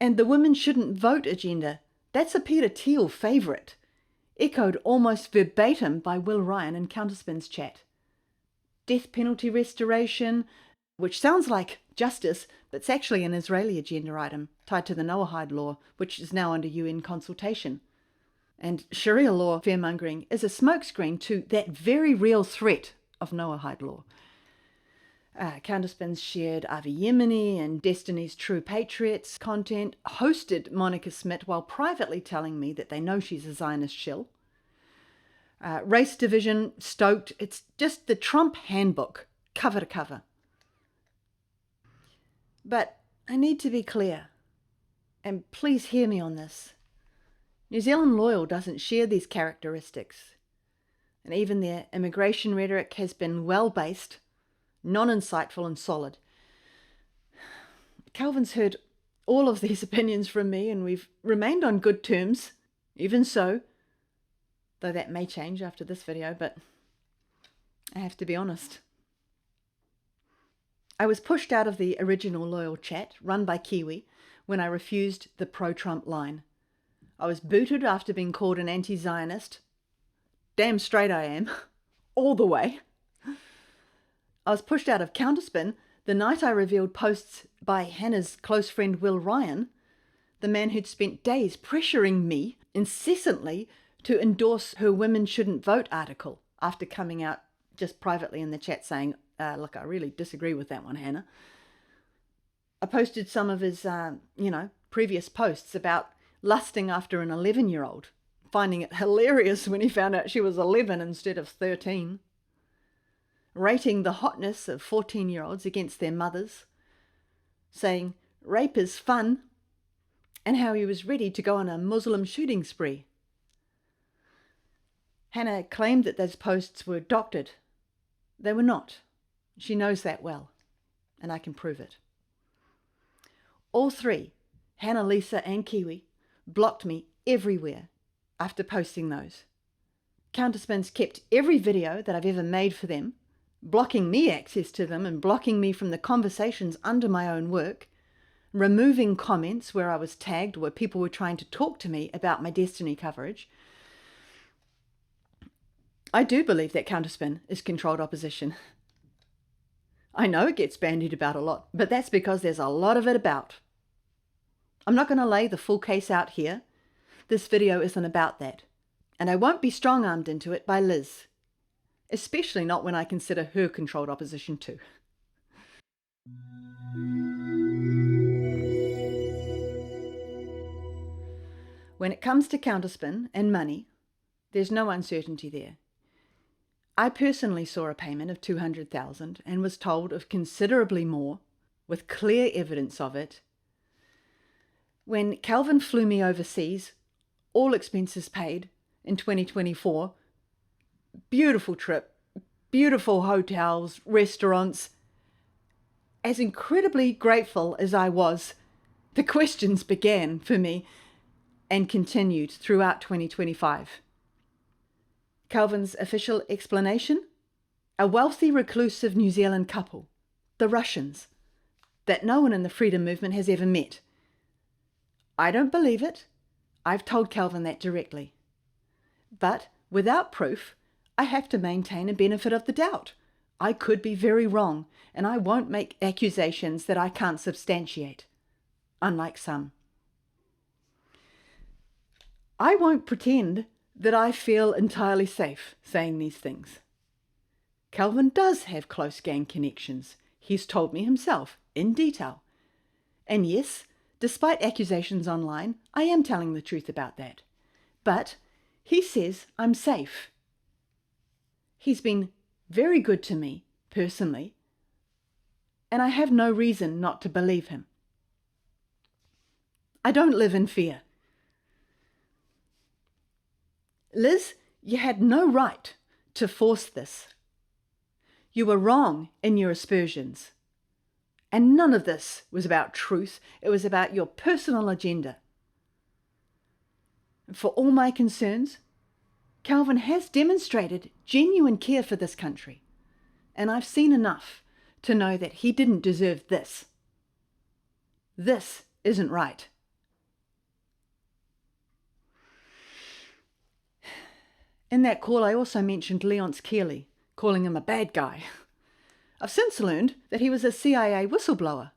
A: And the women shouldn't vote agenda, that's a Peter Thiel favourite, echoed almost verbatim by Will Ryan in Counterspin's chat. Death penalty restoration, which sounds like justice, but it's actually an Israeli agenda item tied to the Noahide law, which is now under UN consultation. And Sharia law fearmongering is a smokescreen to that very real threat of Noahide law. Counterspin's shared Avi Yemeni and Destiny's True Patriots content, hosted Monica Smith while privately telling me that they know she's a Zionist shill. Race division stoked. It's just the Trump handbook, cover to cover. But I need to be clear, and please hear me on this. New Zealand Loyal doesn't share these characteristics, and even their immigration rhetoric has been well-based, non-insightful and solid. Calvin's heard all of these opinions from me, and we've remained on good terms, even so, though that may change after this video, but I have to be honest. I was pushed out of the original loyal chat run by Kiwi when I refused the pro-Trump line. I was booted after being called an anti-Zionist. Damn straight I am. All the way. I was pushed out of Counterspin the night I revealed posts by Hannah's close friend Will Ryan, the man who'd spent days pressuring me incessantly to endorse her Women Shouldn't Vote article after coming out just privately in the chat saying, look, I really disagree with that one, Hannah. I posted some of his, previous posts about lusting after an 11-year-old, finding it hilarious when he found out she was 11 instead of 13. Rating the hotness of 14-year-olds against their mothers, saying rape is fun, and how he was ready to go on a Muslim shooting spree. Hannah claimed that those posts were doctored. They were not. She knows that well, and I can prove it. All three, Hannah, Lisa, and Kiwi, blocked me everywhere after posting those. Counterspin's kept every video that I've ever made for them, blocking me access to them and blocking me from the conversations under my own work, removing comments where I was tagged where people were trying to talk to me about my Destiny coverage. I do believe that Counterspin is controlled opposition. I know it gets bandied about a lot, but that's because there's a lot of it about. I'm not going to lay the full case out here. This video isn't about that. And I won't be strong-armed into it by Liz. Especially not when I consider her controlled opposition too. When it comes to Counterspin and money, there's no uncertainty there. I personally saw a payment of $200,000 and was told of considerably more, with clear evidence of it. When Calvin flew me overseas, all expenses paid, in 2024, beautiful trip, beautiful hotels, restaurants. As incredibly grateful as I was, the questions began for me and continued throughout 2025. Calvin's official explanation? A wealthy, reclusive New Zealand couple, the Russians, that no one in the freedom movement has ever met. I don't believe it. I've told Calvin that directly. But without proof, I have to maintain a benefit of the doubt. I could be very wrong, and I won't make accusations that I can't substantiate, unlike some. I won't pretend that I feel entirely safe saying these things. Calvin does have close gang connections. He's told me himself, in detail. And yes, despite accusations online, I am telling the truth about that. But he says I'm safe. He's been very good to me, personally, and I have no reason not to believe him. I don't live in fear. Liz, you had no right to force this. You were wrong in your aspersions. And none of this was about truth. It was about your personal agenda. For all my concerns, Calvin has demonstrated genuine care for this country. And I've seen enough to know that he didn't deserve this. This isn't right. In that call, I also mentioned Leonce Keeley, calling him a bad guy. I've since learned that he was a CIA whistleblower.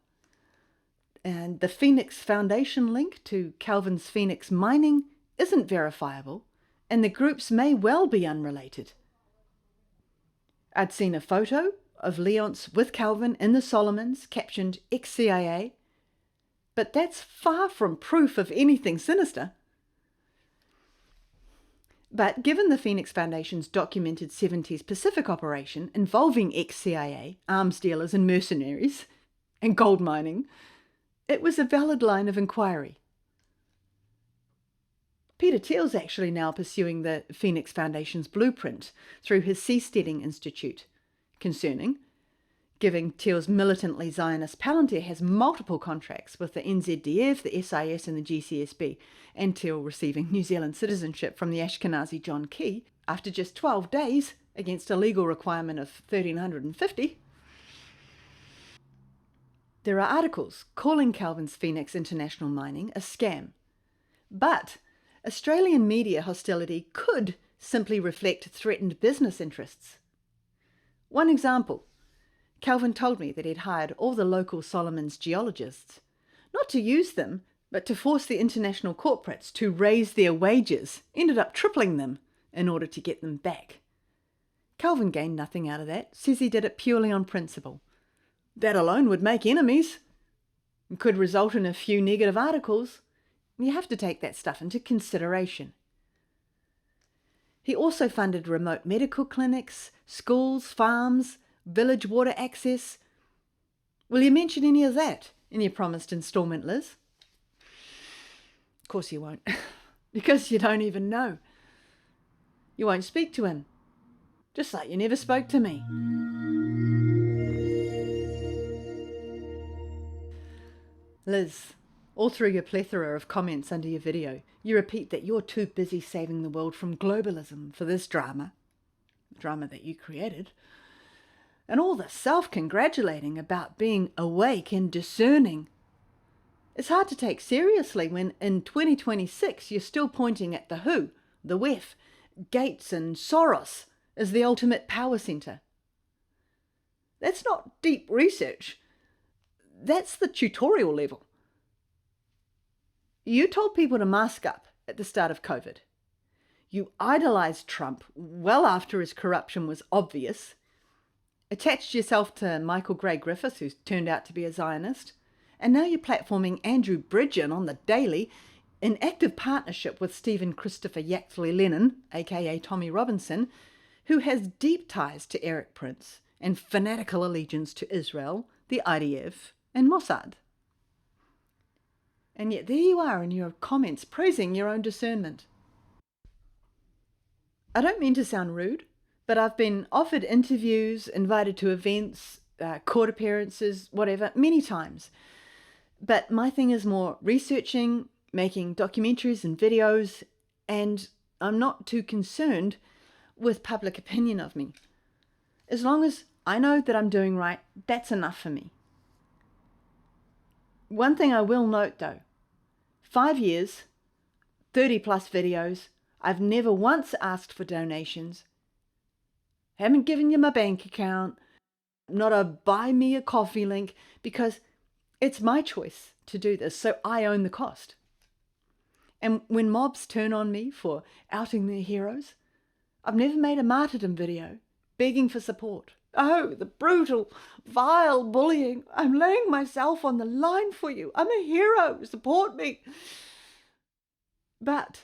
A: And the Phoenix Foundation link to Calvin's Phoenix mining isn't verifiable, and the groups may well be unrelated. I'd seen a photo of Leonce with Calvin in the Solomons, captioned ex-CIA, but that's far from proof of anything sinister. But given the Phoenix Foundation's documented 70s Pacific operation involving ex-CIA, arms dealers and mercenaries, and gold mining, it was a valid line of inquiry. Peter Thiel's actually now pursuing the Phoenix Foundation's blueprint through his Seasteading Institute concerning giving Teal's militantly Zionist Palantir has multiple contracts with the NZDF, the SIS and the GCSB, and Teal receiving New Zealand citizenship from the Ashkenazi John Key after just 12 days against a legal requirement of 1,350. There are articles calling Calvin's Phoenix International Mining a scam. But Australian media hostility could simply reflect threatened business interests. One example, Calvin told me that he'd hired all the local Solomons geologists, not to use them, but to force the international corporates to raise their wages, ended up tripling them in order to get them back. Calvin gained nothing out of that, says he did it purely on principle. That alone would make enemies. It could result in a few negative articles. You have to take that stuff into consideration. He also funded remote medical clinics, schools, farms, village water access. Will you mention any of that in your promised instalment, Liz? Of course you won't, because you don't even know. You won't speak to him, just like you never spoke to me. Liz, all through your plethora of comments under your video, you repeat that you're too busy saving the world from globalism for this drama, the drama that you created, and all the self-congratulating about being awake and discerning. It's hard to take seriously when in 2026 you're still pointing at the WHO, the WEF, Gates and Soros as the ultimate power centre. That's not deep research. That's the tutorial level. You told people to mask up at the start of COVID. You idolised Trump well after his corruption was obvious, attached yourself to Michael Gray Griffiths, who's turned out to be a Zionist, and now you're platforming Andrew Bridgen on the daily in active partnership with Stephen Christopher Yaxley Lennon, aka Tommy Robinson, who has deep ties to Eric Prince and fanatical allegiance to Israel, the IDF, and Mossad. And yet there you are in your comments praising your own discernment. I don't mean to sound rude, but I've been offered interviews, invited to events, court appearances, whatever, many times. But my thing is more researching, making documentaries and videos, and I'm not too concerned with public opinion of me. As long as I know that I'm doing right, that's enough for me. One thing I will note though, 5 years, 30 plus videos, I've never once asked for donations, haven't given you my bank account, not a buy me a coffee link, because it's my choice to do this, so I own the cost. And when mobs turn on me for outing their heroes, I've never made a martyrdom video begging for support. Oh, the brutal, vile bullying. I'm laying myself on the line for you. I'm a hero. Support me. But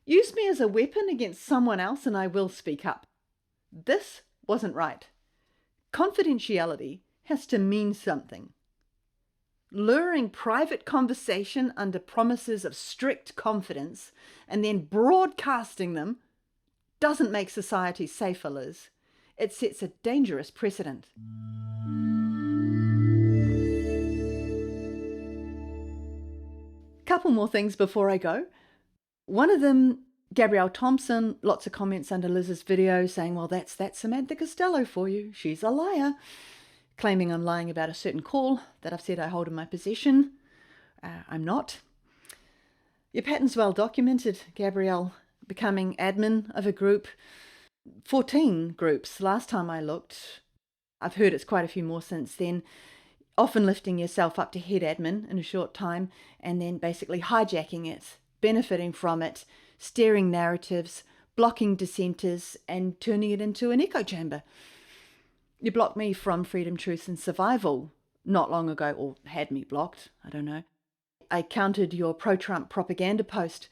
A: use me as a weapon against someone else and I will speak up. This wasn't right. Confidentiality has to mean something. Luring private conversation under promises of strict confidence and then broadcasting them doesn't make society safer, Liz. It sets a dangerous precedent. Couple more things before I go. One of them, Gabrielle Thompson, lots of comments under Liz's video saying, well, that's Samantha Costello for you. She's a liar. Claiming I'm lying about a certain call that I've said I hold in my possession. I'm not. Your pattern's well documented, Gabrielle, becoming admin of a group. 14 groups last time I looked. I've heard it's quite a few more since then. Often lifting yourself up to head admin in a short time and then basically hijacking it, benefiting from it, steering narratives, blocking dissenters and turning it into an echo chamber. You blocked me from Freedom, Truth and Survival not long ago, or had me blocked, I don't know. I countered your pro-Trump propaganda post.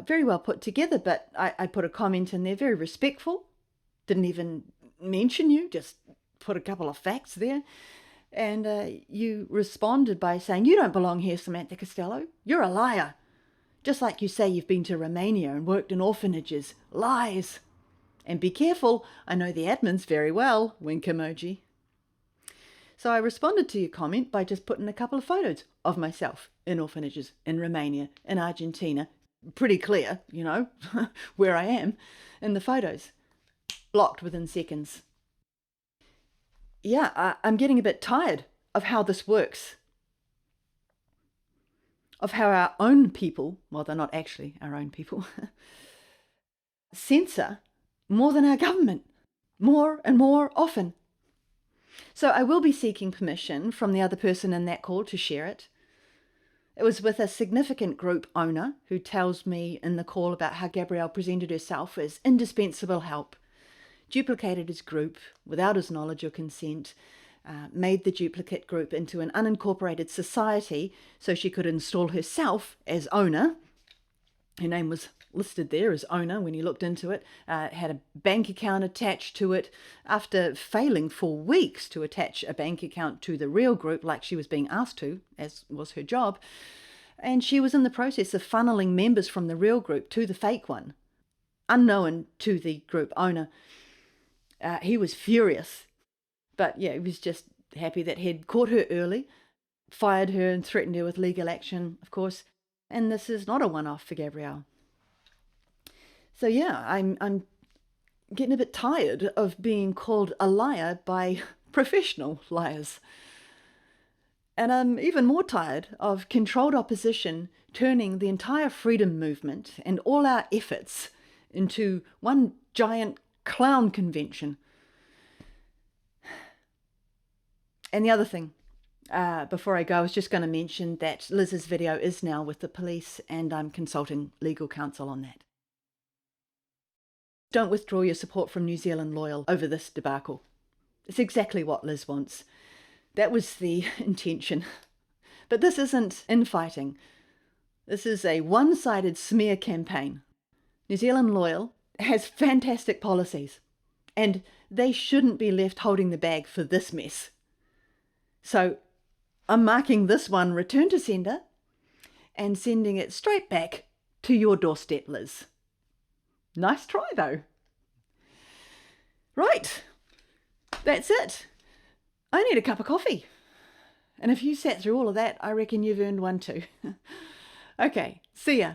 A: Very well put together, but I put a comment in there, very respectful. Didn't even mention you, just put a couple of facts there. And you responded by saying, you don't belong here, Samantha Costello. You're a liar. Just like you say you've been to Romania and worked in orphanages. Lies. And be careful, I know the admins very well, wink emoji. So I responded to your comment by just putting a couple of photos of myself in orphanages in Romania, in Argentina. Pretty clear, you know, where I am in the photos. Blocked within seconds. Yeah, I'm getting a bit tired of how this works. Of how our own people, well, they're not actually our own people, censor more than our government, more and more often. So I will be seeking permission from the other person in that call to share it. It was with a significant group owner who tells me in the call about how Gabrielle presented herself as indispensable help, duplicated his group without his knowledge or consent, made the duplicate group into an unincorporated society so she could install herself as owner. Her name was listed there as owner when he looked into it, had a bank account attached to it. After failing for weeks to attach a bank account to the real group like she was being asked to, as was her job, and she was in the process of funneling members from the real group to the fake one, unknown to the group owner. He was furious, but yeah, he was just happy that he'd caught her early, fired her and threatened her with legal action, of course. And this is not a one-off for Gabrielle. So yeah, I'm getting a bit tired of being called a liar by professional liars. And I'm even more tired of controlled opposition turning the entire freedom movement and all our efforts into one giant clown convention. And the other thing, before I go, I was just going to mention that Liz's video is now with the police and I'm consulting legal counsel on that. Don't withdraw your support from New Zealand Loyal over this debacle. It's exactly what Liz wants. That was the intention. But this isn't infighting. This is a one-sided smear campaign. New Zealand Loyal has fantastic policies, and they shouldn't be left holding the bag for this mess. So I'm marking this one return to sender and sending it straight back to your doorstep, Liz. Nice try, though. Right, that's it. I need a cup of coffee. And if you sat through all of that, I reckon you've earned one too. Okay, see ya.